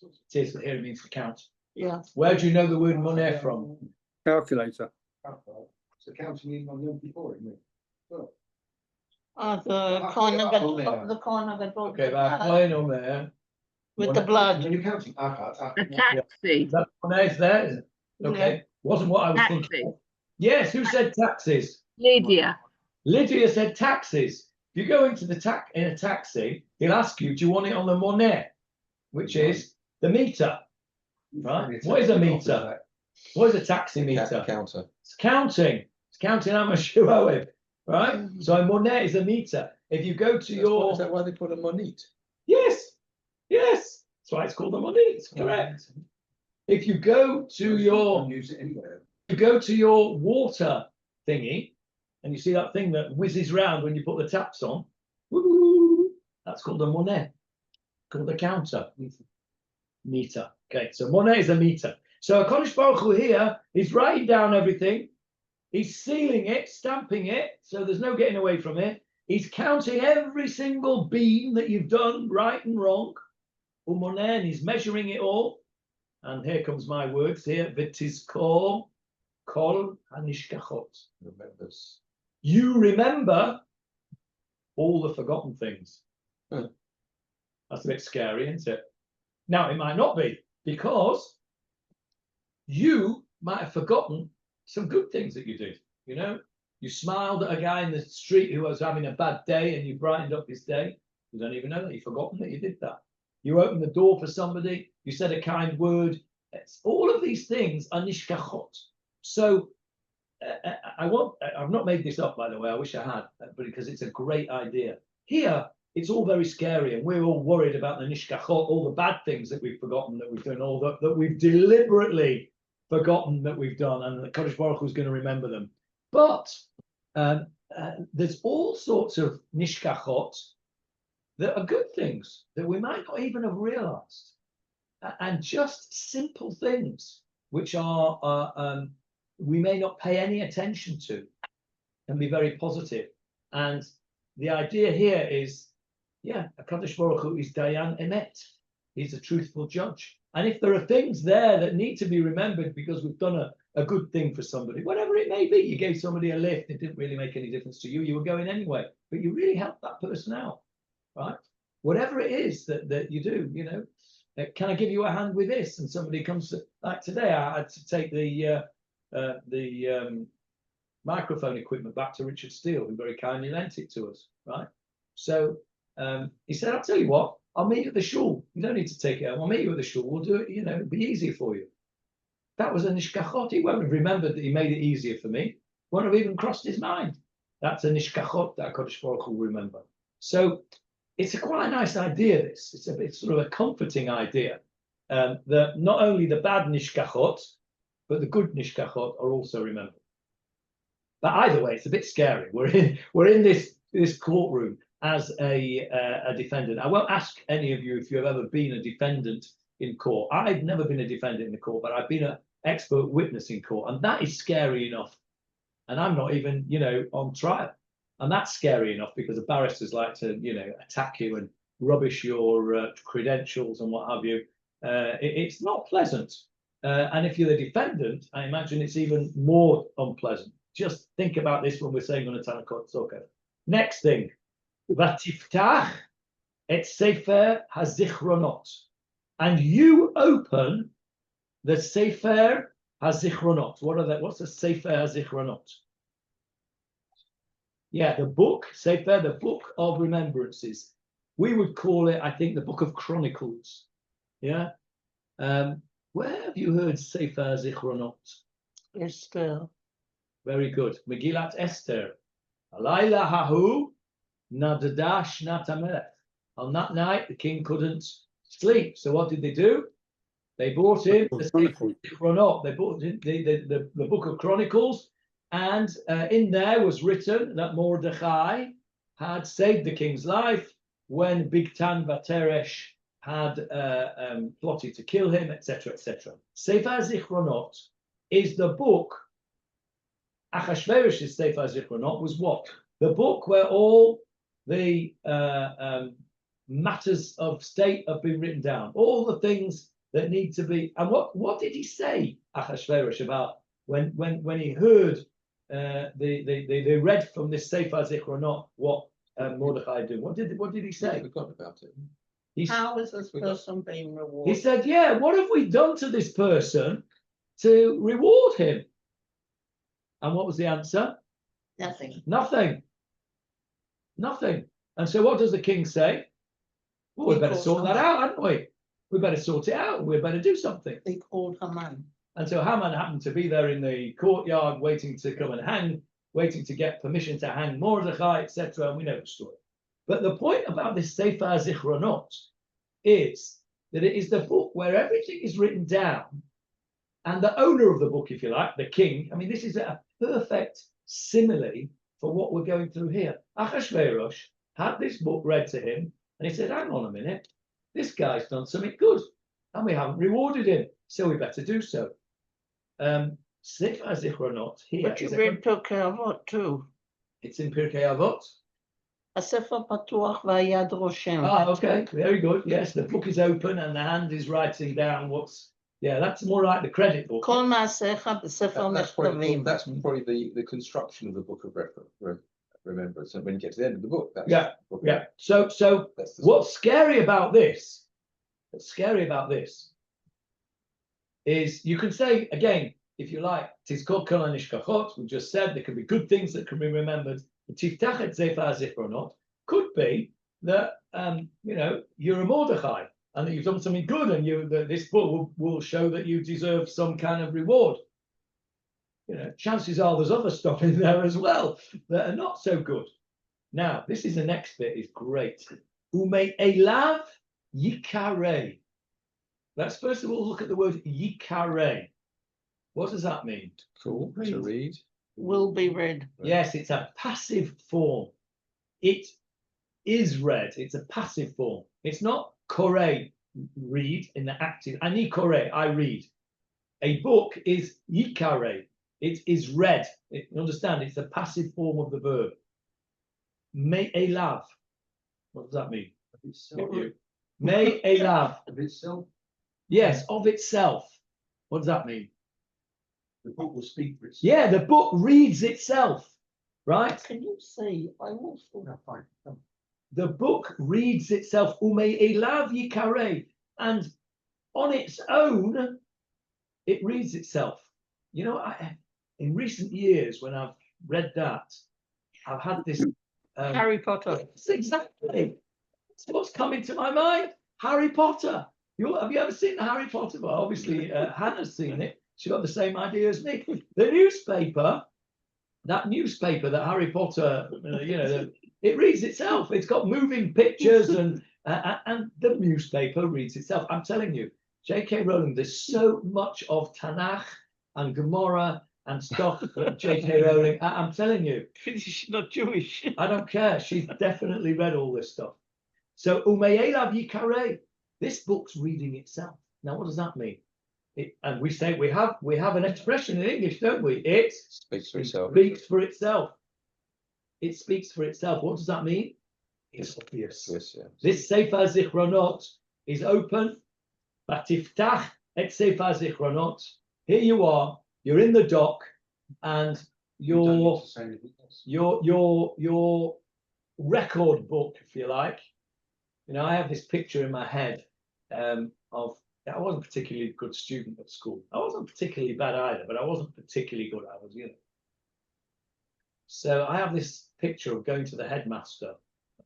It is, but here it means to count. Yeah. Where do you know the word moneh from? Calculator. So counting in on them before, isn't it? Well, The kind of Okay, that plain on there. with the blood. when you're counting, A taxi. That moneh is there, isn't it? Okay. Wasn't what I was thinking. Taxi. Yes, who said taxes? Lydia. Lydia said taxes. If you go into in a taxi, he'll ask you, do you want it on the money, which is the meter, right? What is a meter? What is a taxi meter? Counter. It's counting. It's counting how much you owe him, right? So a money is a meter. If you go to Is that why they put a monete? yes, that's why it's called a money. It's correct. If you go to your use it anywhere. you go to your water thingy and you see that thing that whizzes round when you put the taps on, that's called a money, called a counter. Meter. Okay, so money is a meter. So HaKadosh Baruch Hu here is writing down everything. He's sealing it, stamping it, so there's no getting away from it. He's counting every single beam that you've done, right and wrong. And he's measuring it all. And here comes my words here. V'tizkor kol hanishkachot. Remembers. You remember all the forgotten things. That's a bit scary, isn't it? Now, it might not be, because you might have forgotten some good things that you did. You know, you smiled at a guy in the street who was having a bad day and you brightened up his day. You don't even know that. You've forgotten that you did that. You opened the door for somebody. You said a kind word. All of these things are nishkachot. So I've not made this up, by the way. I wish I had, but because it's a great idea. Here, it's all very scary, and we're all worried about the nishkachot, all the bad things that we've forgotten that we've done, all that we've deliberately forgotten that we've done, and the Kodesh Baruch Hu is going to remember them. But there's all sorts of nishkachot that are good things that we might not even have realized, and just simple things which are we may not pay any attention to, can be very positive. And the idea here is, yeah, HaKadosh Baruch Hu is Dayan Emet. He's a truthful judge. And if there are things there that need to be remembered because we've done a good thing for somebody, whatever it may be, you gave somebody a lift, it didn't really make any difference to you, you were going anyway, but you really helped that person out, right? Whatever it is that you do, you know, can I give you a hand with this? And somebody comes to, like today, I had to take the microphone equipment back to Richard Steele, who very kindly lent it to us, right? So he said, I'll tell you what, I'll meet you at the shul. You don't need to take it home. I'll meet you at the shul. We'll do it, you know, it'll be easier for you. That was a nishkachot. He won't have remembered that he made it easier for me. Won't have even crossed his mind. That's a nishkachot that HaKadosh Baruch Hu will remember. So it's a quite a nice idea, this. It's sort of a comforting idea that not only the bad nishkachot, but the good nishkachot are also remembered. But either way, it's a bit scary. We're in this courtroom as a defendant. I won't ask any of you if you've ever been a defendant in court. I've never been a defendant in the court, but I've been an expert witness in court, and that is scary enough. And I'm not even, you know, on trial, and that's scary enough because the barristers like to, you know, attack you and rubbish your credentials and what have you. It's not pleasant, and if you're the defendant, I imagine it's even more unpleasant. Just think about this when we're saying UNETANEH TOKEF. Next thing, Vatiftach et Sefer HaZichronot, and you open the Sefer HaZichronot. What's the Sefer HaZichronot? Yeah, the book, Sefer, the book of remembrances. We would call it, I think, the book of Chronicles. Yeah. Where have you heard Sefer HaZichronot? Esther. Very good. Megillat Esther. Alayla hahu nadada shnat hamelech. On that night, the king couldn't sleep. So what did they do? They brought in the Chronicles. They brought in the book of Chronicles, and in there was written that Mordechai had saved the king's life when Bigtan Vateresh had plotted to kill him, etc., etc. Sefer Zichronot is the book. Achashverosh's Sefer Zichronot was what? The book where all the matters of state have been written down, all the things that need to be. And what did he say, Achashverosh, about when he heard they read from this Sefer Zichronot what Mordechai did? What did he say? I forgot about it. How is this person being rewarded? He said, yeah, what have we done to this person to reward him? And what was the answer? Nothing. Nothing. Nothing. And so what does the king say? Well, we better sort that out, hadn't we? We better sort it out. We better do something. They called Haman. And so Haman happened to be there in the courtyard waiting to come and hang, waiting to get permission to hang Mordechai, etc. And we know the story. But the point about this Sefer Zichronot is that it is the book where everything is written down, and the owner of the book, if you like, the king, I mean, this is a perfect simile for what we're going through here. Achashverosh had this book read to him, and he said, hang on a minute, this guy's done something good, and we haven't rewarded him, so we better do so. Sefer Zichronot here. But you read Pirkei Avot too. It's in Pirkei Avot. Sefer Patuach v'Yad Roshem. Ah, okay, very good. Yes, the book is open and the hand is writing down what's. Yeah, that's more like the credit book. Kol Maasecha b'Sefer That's Nechlavim. probably the construction of the book of remembrance. And when you get to the end of the book, that's Yeah, yeah. So that's the what's scary about this? What's scary about this is you can say again, if you like, tis kol kol nishkachot. We just said there can be good things that can be remembered. The Tiftach et Sefer Zichronot could be that you know, you're a Mordechai and that you've done something good, and this book will show that you deserve some kind of reward. You know, chances are there's other stuff in there as well that are not so good. Now, this is the next bit, is great. Ume elav yikare. Let's first of all look at the word yikare. What does that mean? Cool, to read. Will be read. Yes, it's a passive form. It is read. It's a passive form. It's not kore, read in the active. Ani kore, I read. A book is yikare. It is read. You understand? It's a passive form of the verb. Me elav. What does that mean? Of itself. Me elav. Of itself. Yes, of itself. What does that mean? The book will speak for itself. Yeah, the book reads itself, right? Can you see? I also. No, fine. No. The book reads itself. Ume elav yikare. And on its own, it reads itself. You know, in recent years, when I've read that, I've had this. Harry Potter. Yes, exactly. That's what's coming to my mind. Harry Potter. Have you ever seen the Harry Potter? Well, obviously, Hannah's seen it. She got the same idea as me. The newspaper, that Harry Potter, it reads itself. It's got moving pictures and the newspaper reads itself. I'm telling you, J.K. Rowling, there's so much of Tanakh and Gemara and stuff that J.K. Rowling, I'm telling you. She's not Jewish. I don't care. She's definitely read all this stuff. So, Umayelav Yikare, this book's reading itself. Now, what does that mean? And we say we have an expression in English, don't we? It Speaks for itself. speaks for itself. It speaks for itself. What does that mean? It's obvious. Yes, yeah. This Sefer Zichronot is open. Batiftach et Sefer Zichronot. Here you are. You're in the dock, and You don't need your to say anything else. your record book, if you like. You know, I have this picture in my head of. I wasn't particularly a good student at school. I wasn't particularly bad either, but I wasn't particularly good. I was, So I have this picture of going to the headmaster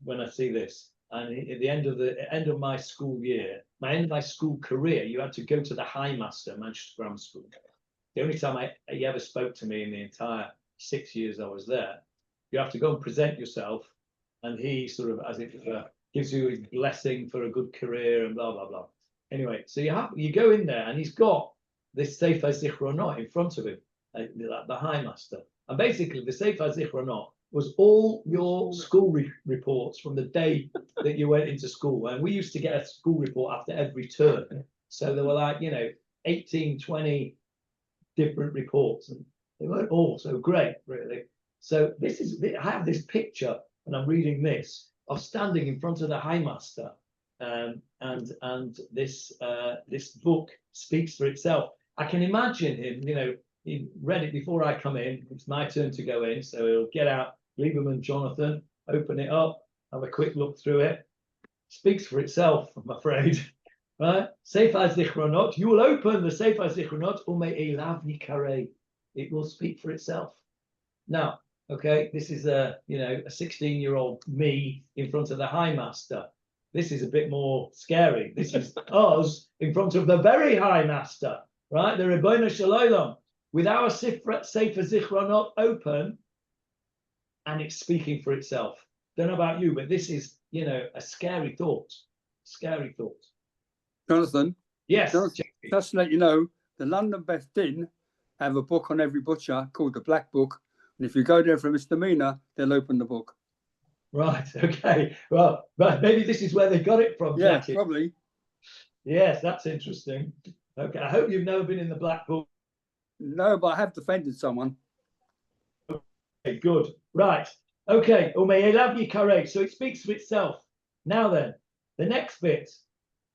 when I see this. And at the end of my school year, end of my school career, you had to go to the high master, Manchester Grammar School. The only time he ever spoke to me in the entire 6 years I was there. You have to go and present yourself, and he sort of, as it gives you his blessing for a good career and blah blah blah. Anyway, so you go in there, and he's got this Sefer Zichronot in front of him, the high master, and basically the Sefer Zichronot was all your school reports from the day that you went into school. And we used to get a school report after every term, so there were like 18, 20 different reports, and they weren't all so great, really. So I have this picture, and I'm reading this, of standing in front of the high master. And this book speaks for itself. I can imagine him, he read it before I come in. It's my turn to go in, so he'll get out Lieberman Jonathan, open it up, have a quick look through it. Speaks for itself, I'm afraid. Right? Sefer Zichronot, you will open the Sefer Zichronot, Ume Elav Yikare. It will speak for itself. Now, okay, this is a 16-year-old me in front of the high master. This is a bit more scary. This is us in front of the very high master, right? The Rebbeinu Shalom, with our Sefer Zichronot open, and it's speaking for itself. Don't know about you, but this is, a scary thought. Scary thought. Jonathan, Yes. just to let you know, the London Beth Din have a book on every butcher called the Black Book. And if you go there for a misdemeanor, they'll open the book. Right. Okay. Well, right. Maybe this is where they got it from. Yeah, Jackie. probably. Yes, that's interesting. Okay. I hope you've never been in the Black Book. No, but I have defended someone. Okay, good. Right. Okay. So it speaks for itself. Now then, the next bit,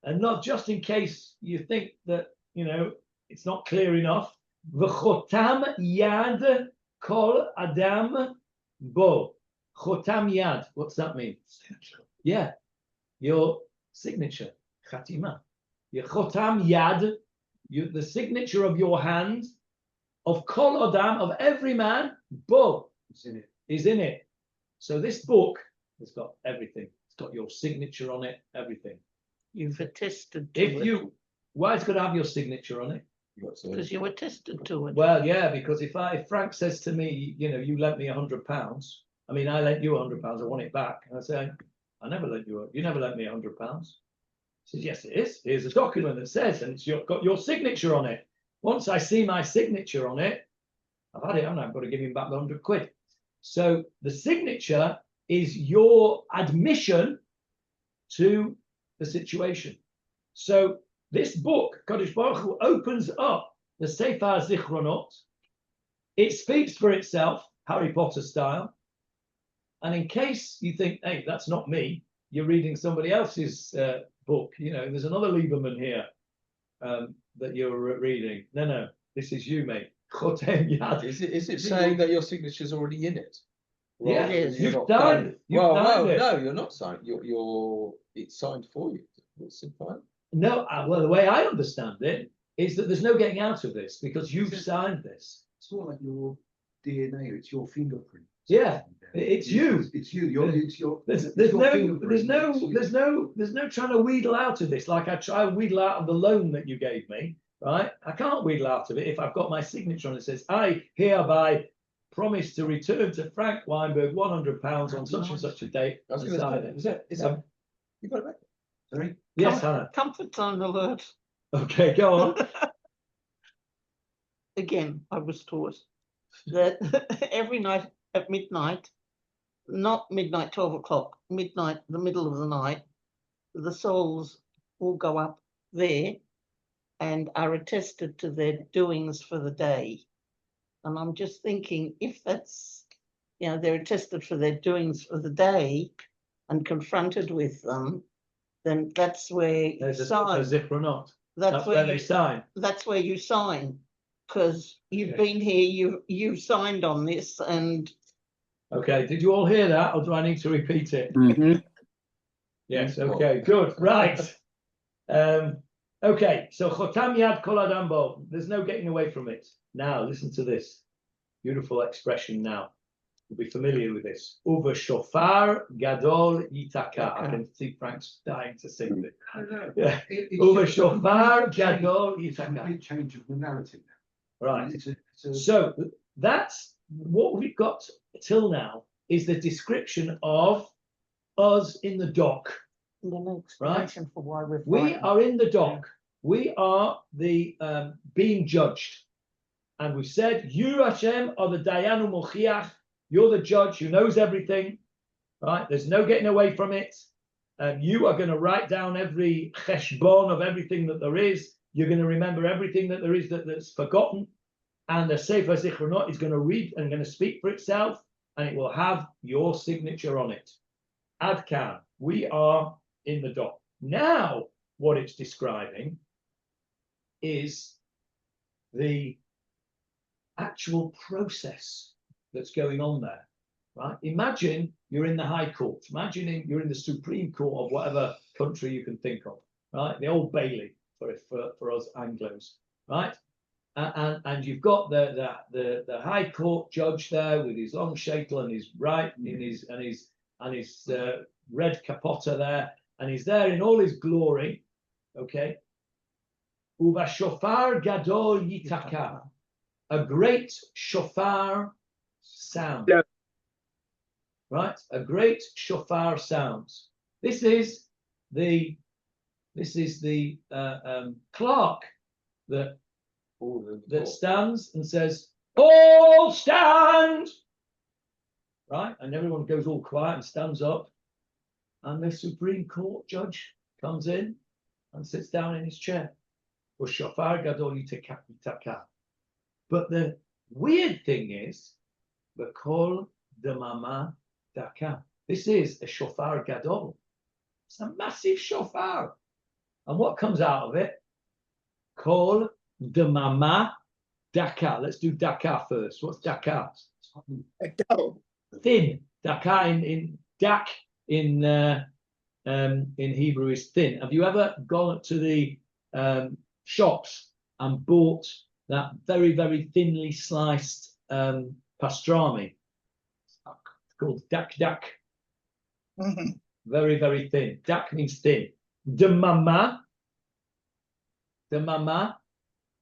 and not just in case you think that, it's not clear enough. V'chotam yad kol adam bo. Chotam yad. What's that mean? Yeah. Your signature. Chatima. Your chotam yad. The signature of your hand, of kol adam, of every man, bo. It's in it. Is in it. So this book has got everything. It's got your signature on it, everything. You've attested If to you, why it's got to have your signature on it? because you attested to it. Well, yeah, because if Frank says to me, you lent me £100, I mean, I lent you £100, I want it back. And I say, I never lent you never lent me £100. He says, yes, it is. Here's a document that says, and it's got your signature on it. Once I see my signature on it, I've had it, haven't I? I've got to give him back the £100. So the signature is your admission to the situation. So this book, Kadosh Baruch Hu, opens up the Sefer Zichronot. It speaks for itself, Harry Potter style. And in case you think, hey, that's not me, you're reading somebody else's book. You know, there's another Lieberman here that you're reading. No, this is you, mate. Chotem Yad. Is it saying that your signature's already in it? Yeah, Rather than you've you're not done it. You've Well, done it. no, you're not signed. It's signed for you. It's fine. No, well, the way I understand it is that there's no getting out of this because you've signed this. It's more like your DNA, it's your fingerprint. Yeah, it's you. It's you. It's your. There's it's your no fingerprint. there's no trying to wheedle out of this. Like I try and wheedle out of the loan that you gave me, right? I can't wheedle out of it if I've got my signature on it. It says I hereby promise to return to Frank Weinberg £100 on such and such a date. I was and going to sign say, it. is that you got it back? Sorry? Yes, Hannah. Comfort zone alert. Okay, go on. Again, I was taught that every night at midnight, not midnight, 12 o'clock, midnight, the middle of the night, the souls all go up there and are attested to their doings for the day. And I'm just thinking, if that's, they're attested for their doings for the day and confronted with them, then that's where you There's a sign. Zichronot. That's where they sign. That's where you sign, because you've been here, you've signed on this, and Okay, did you all hear that, or do I need to repeat it? Yes. Well- Okay. Good. Right. Okay. So chotam yad kol adam bo. There's no getting away from it. Now, listen to this beautiful expression. Now, you'll be familiar with this. Uva shofar gadol yitaka. I can see Frank's dying to sing it. Yeah. Uva shofar gadol It's a yitaka. complete change of the narrative. Right. It's a, So that's what we've got till now is the description of us in the dock. an explanation for why we're We frightened. are in the dock. We are the being judged. And we said, you, Hashem, are the Dayanu Mochiach. You're the judge who knows everything. Right? There's no getting away from it. You are going to write down every cheshbon of everything that there is. You're going to remember everything that there is that's forgotten. And the Sefer Zichronot is going to read and going to speak for itself. And it will have your signature on it. Ad Kan, we are in the dock. Now, what it's describing is the actual process that's going on there, right? Imagine you're in the High Court. Imagine you're in the Supreme Court of whatever country you can think of, right? The Old Bailey for us Anglos, right? And you've got the High Court judge there with his long shaitel and his right in his red capota there, and he's there in all his glory. Okay. Uva shofar gadol yitaka, a great shofar sound. Yeah. Right, a great shofar sounds. This is the clerk that stands and says, "All stand!" Right, and everyone goes all quiet and stands up, and the Supreme Court judge comes in and sits down in his chair. For shofar gadol yitaka. But the weird thing is, the kol demama daka. This is a shofar gadol. It's a massive shofar, and what comes out of it? Kol demama daka. Let's do daka first. What's daka? Thin. Daka in dak in Hebrew is thin. Have you ever gone to the shops and bought that very, very thinly sliced pastrami? It's called dak. Very, very thin. Dak means thin. Demama.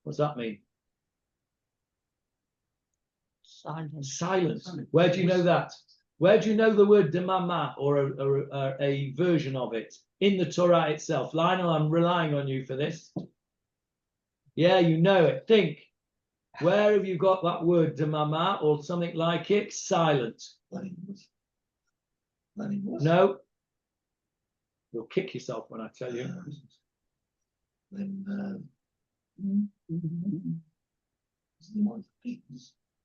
What's that mean? Silence. Silence. Where do you know that? Where do you know the word demama or a version of it in the Torah itself? Lionel, I'm relying on you for this. Yeah, you know it. Think. Where have you got that word demama or something like it? Silent. No. You'll kick yourself when I tell you.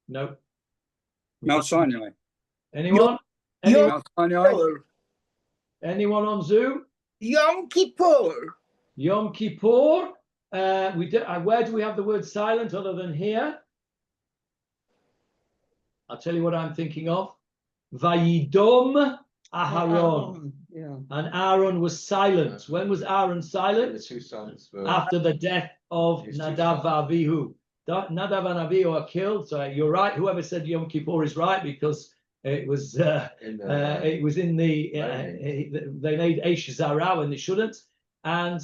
No. Mount Sinai. Anyone? Yom Mount Sinai. Kippur. Anyone on Zoom? Yom Kippur. Yom Kippur. Where do we have the word silent other than here? I'll tell you what I'm thinking of. Vayidom Aharon. Yeah. And Aaron was silent. When was Aaron The silent? two sons were. After the death of His two Nadav sons. and Abihu. Nadav and Abihu are killed. So you're right. Whoever said Yom Kippur is right because it was In the, it was in the they made Eish Zara when they shouldn't, and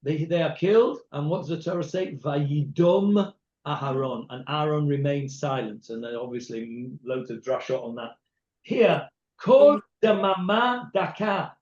they are killed. And what does the Torah say? Vayidom Aharon, and Aaron remained silent. And then obviously loads of drashot on that. Here, Kol Damama Daka.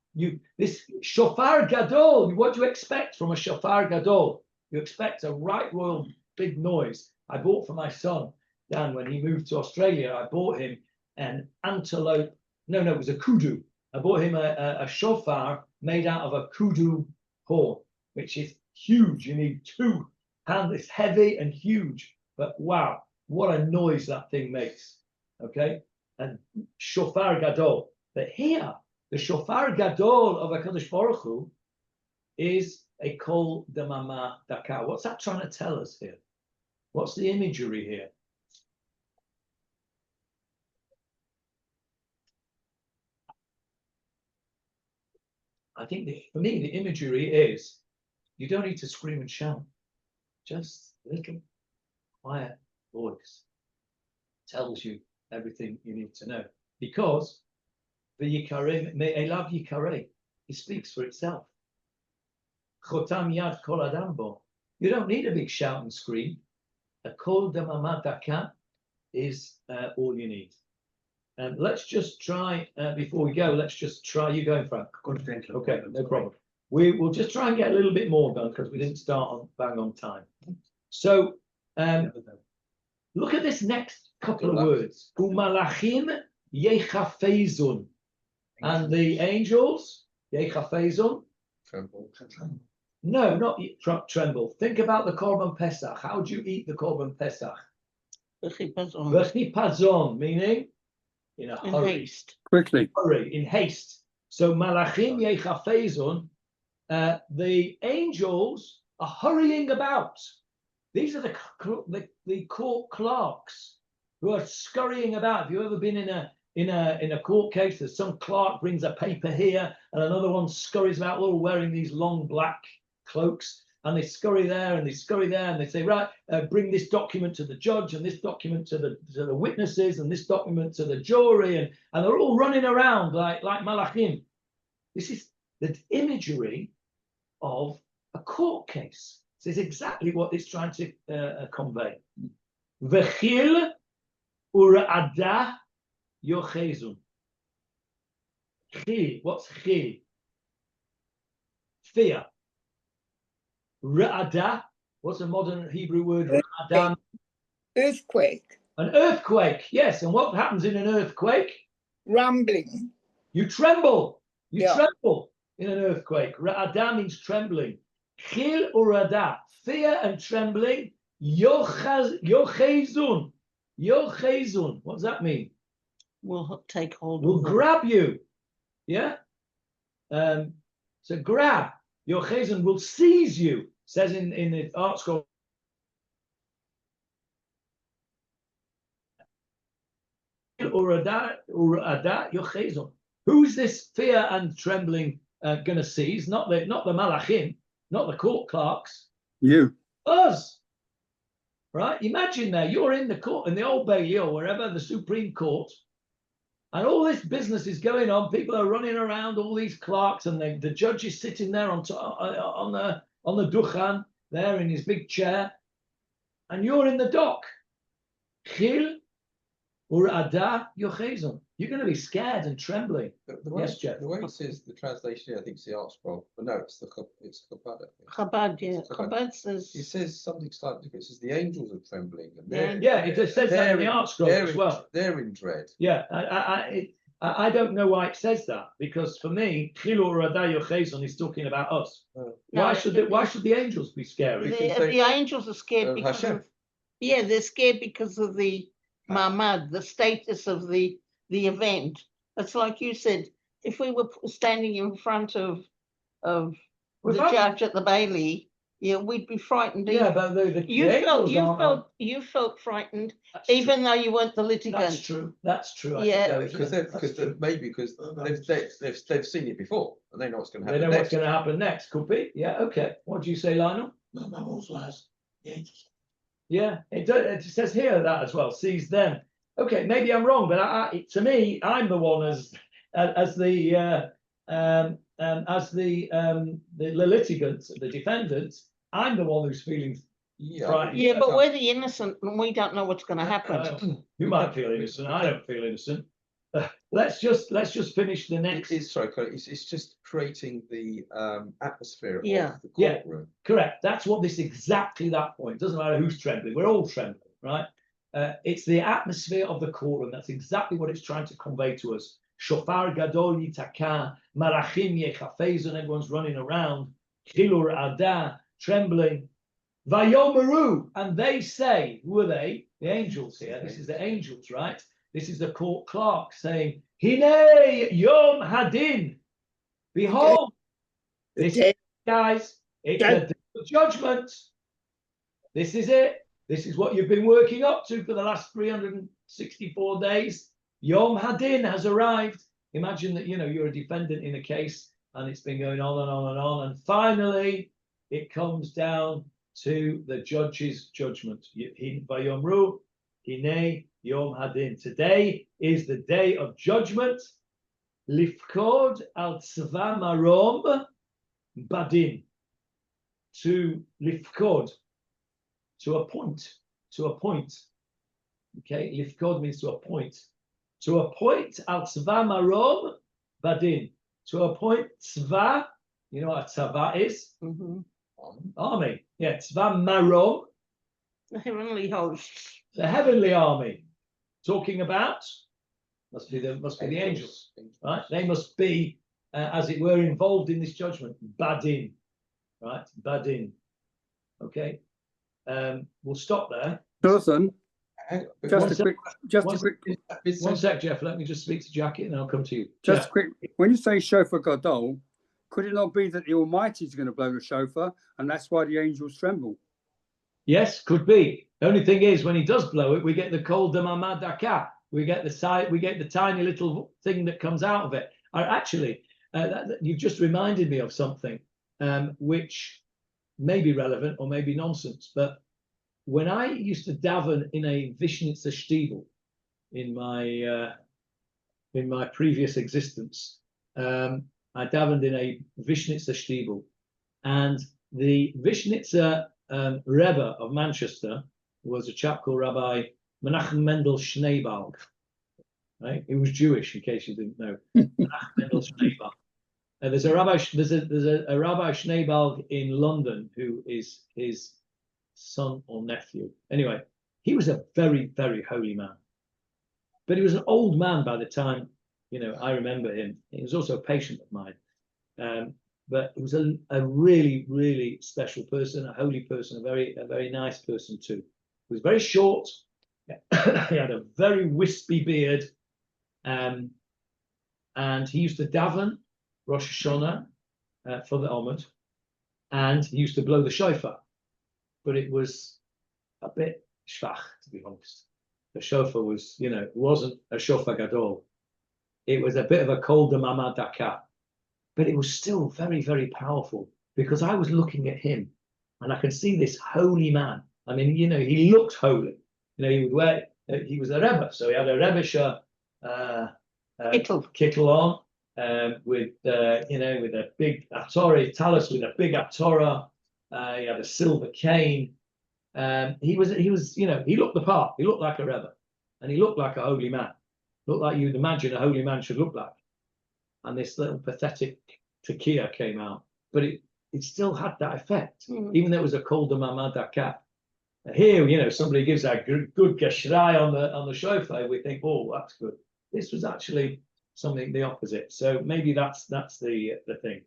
This shofar gadol. What do you expect from a shofar gadol? You expect a right royal big noise. I bought for my son Dan when he moved to Australia. I bought him an antelope. No, it was a kudu. I bought him a shofar made out of a kudu horn, which is huge. You need 2 hands. It's heavy and huge, but wow, what a noise that thing makes. Okay, and shofar gadol. But here, the shofar gadol of HaKadosh Baruch Hu is a kol demama daka. What's that trying to tell us here? What's the imagery here? I think for me, the imagery is you don't need to scream and shout. Just a little quiet voice tells you everything you need to know. Because the Yikarim, Elav Yikareh, it speaks for itself. Chotam Yad Kol Adam Bo. You don't need a big shout and scream. A Kol Demama Daka is all you need. Let's just try, before we go, let's just try, you going, Frank? Okay, no problem. We will just try and get a little bit more done because we didn't start bang on time. So look at this next couple of words. Umalachim yechafezun. And the angels, yechafezun. tremble. No, not tremble. Think about the Korban Pesach. How do you eat the Korban Pesach? V'chipazon, meaning in a In hurry. haste. Quickly. Hurry, in haste. So malachim yechafezun, the angels are hurrying about. These are the court clerks who are scurrying about. Have you ever been in a court case? There's some clerk brings a paper here, and another one scurries about, all wearing these long black cloaks, and they scurry there and they scurry there, and they say, right, bring this document to the judge, and this document to the witnesses, and this document to the jury, and they're all running around like malachim. This is the imagery of a court case. This is exactly what it's trying to convey. V'chil ura'ada yochezun. Chil, what's chil? Fear. Ra'ada, what's a modern Hebrew word? Ra'ada. Earthquake. An earthquake, yes. And what happens in an earthquake? Rumbling. You tremble. You Yeah. tremble in an earthquake. Ra'ada means trembling. Chil urada, fear and trembling. Yochezun. Yochezun. What does that mean? Will take hold Will of them. grab you. Yeah. So grab. Yochezun will seize you. Says in the art school. Urada yochezun. Who's this fear and trembling going to seize? Not the malachim, not the court clerks. You. Us. Right? Imagine there, you're in the court, in the Old Bailey or wherever, the Supreme Court, and all this business is going on. People are running around, all these clerks, and the judge is sitting there on the duchan, there in his big chair, and you're in the dock. Chil urada yochezon. you're going to be scared and trembling. The way, Yes, Jeff. the way it says the translation here, I think it's the art scroll, but no, it's Chabad. I think. Chabad, yeah, It's Chabad. Chabad It says, says something slightly different. It says the angels are trembling and The they're angels. Yeah, it just says that in the art scroll they're as in- well. They're in dread. Yeah, I don't know why it says that, because for me, Chilur Adai Yochezon is talking about us. Oh. Why No, should the angels be scary? Because the they- angels are scared of because Hashem. of, yeah, they're scared because of the Ma'amad, the status of the event. It's like you said, if we were standing in front of the Without- judge at the Bailey, yeah, we'd be frightened. Yeah, but the You felt, angels you aren't- felt frightened, That's true. even though you weren't the That's litigant. true. That's true. I Yeah. think that is Because true. they've, because That's true. maybe because they've seen it before and they know what's going to They happen know what's next. going to happen next. Could be. Yeah. Okay. What do you say, Lionel? Yeah, it says here that as well. Sees them. Okay, maybe I'm wrong, but to me, I'm the one as the litigant, the defendant. I'm the one who's feeling Yeah. frightened. Yeah, but we're the innocent and we don't know what's gonna happen. You might feel innocent. I don't feel innocent. Let's just finish the next. It's just creating the atmosphere Yeah. of the Yeah. courtroom. Correct. That's what this exactly that point. Doesn't matter who's trembling. We're all trembling, right? It's the atmosphere of the courtroom. That's exactly what it's trying to convey to us. Shofar gadol yitaka, marachim yechafezon. Everyone's running around. Chilur ada, trembling. Vayomeru, and they say, who are they? The angels here. This is the angels, right? This is the court clerk saying, Hine Yom Hadin. Behold, The this, day- guys, it's Judge- the day of judgment. This is it. This is what you've been working up to for the last 364 days. Yom Hadin has arrived. Imagine that, you're a defendant in a case and it's been going on and on and on. And finally, it comes down to the judge's judgment. Vayomru, Hine Yom Hadin. Today is the day of judgment. Lifkod al tzva marom badin. To lifkod, to appoint. Okay, lifkod means to appoint. To appoint al tzva marom badin. To appoint tzva, you know what a tzva is? Mhm. Army. Yeah, tzva marom, The heavenly hosts. the heavenly army. Talking about must be the angels, right? They must be, as it were, involved in this judgment. Badin, right? Badin. Okay. We'll stop there. Jonathan, just a one quick, One sec, Jeff. Let me just speak to Jackie, and then I'll come to you. just Jeff. quick. When you say shofar gadol, could it not be that the Almighty is going to blow the shofar, and that's why the angels tremble? Yes, could be. The only thing is, when he does blow it, we get the kol damamad daka. We get the tiny little thing that comes out of it. You've just reminded me of something, which may be relevant or may be nonsense. But when I used to daven in a Vishnitzer Stiebel in my previous existence, I davened in a Vishnitzer Stiebel, and the Vishnitzer Rebbe of Manchester was a chap called Rabbi Menachem Mendel Schneebalg. Right, he was Jewish, in case you didn't know. Menachem Mendel Schneebalg. There's a Rabbi Schneebalg in London who is his son or nephew. Anyway, he was a very, very holy man, but he was an old man by the time I remember him. He was also a patient of mine, but he was a really, really special person, a holy person, a very nice person too. He was very short. He had a very wispy beard, and he used to daven Rosh Hashanah for the Omid, and he used to blow the shofar, but it was a bit schwach, to be honest. The shofar was, it wasn't a shofar gadol. It was a bit of a kol damamad daka, but it was still very, very powerful, because I was looking at him and I could see this holy man. I mean, he looked holy. He would wear, he was a Rebbe, so he had a Rebbeischer kittel on, with a big Atorah talus, with a big Atorah. He had a silver cane. He looked the part. He looked like a Rebbe, and he looked like a holy man. looked like you'd imagine a holy man should look like. And this little pathetic tekiah came out, but it still had that effect, even though it was a kol damamad cap. Here, you know, somebody gives a good geshrai on the shofar, we think, oh, that's good. This was actually something the opposite. So maybe that's the thing.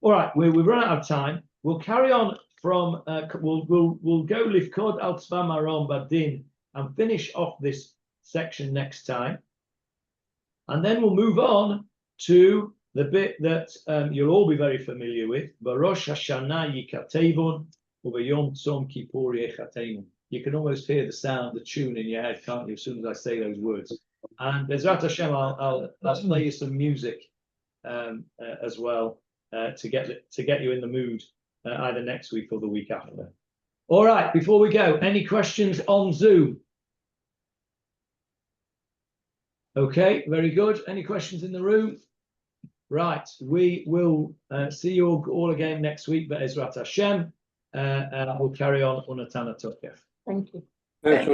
All right, we've run out of time. We'll carry on from we'll go lifkod al tzva maron badin and finish off this section next time, and then we'll move on to the bit that you'll all be very familiar with. Barosh Hashanah yikatevon u'bayom tzom kippur yechatenu. You can almost hear the sound, the tune in your head, can't you? As soon as I say those words. And Bezrat Hashem, I'll play you some music as well to get you in the mood either next week or the week after. All right. Before we go, any questions on Zoom? Okay, very good. Any questions in the room? Right, we will see you all again next week, but Ezrat Hashem, and we'll carry on UNETANEH TOKEF. Thank you. Thanks,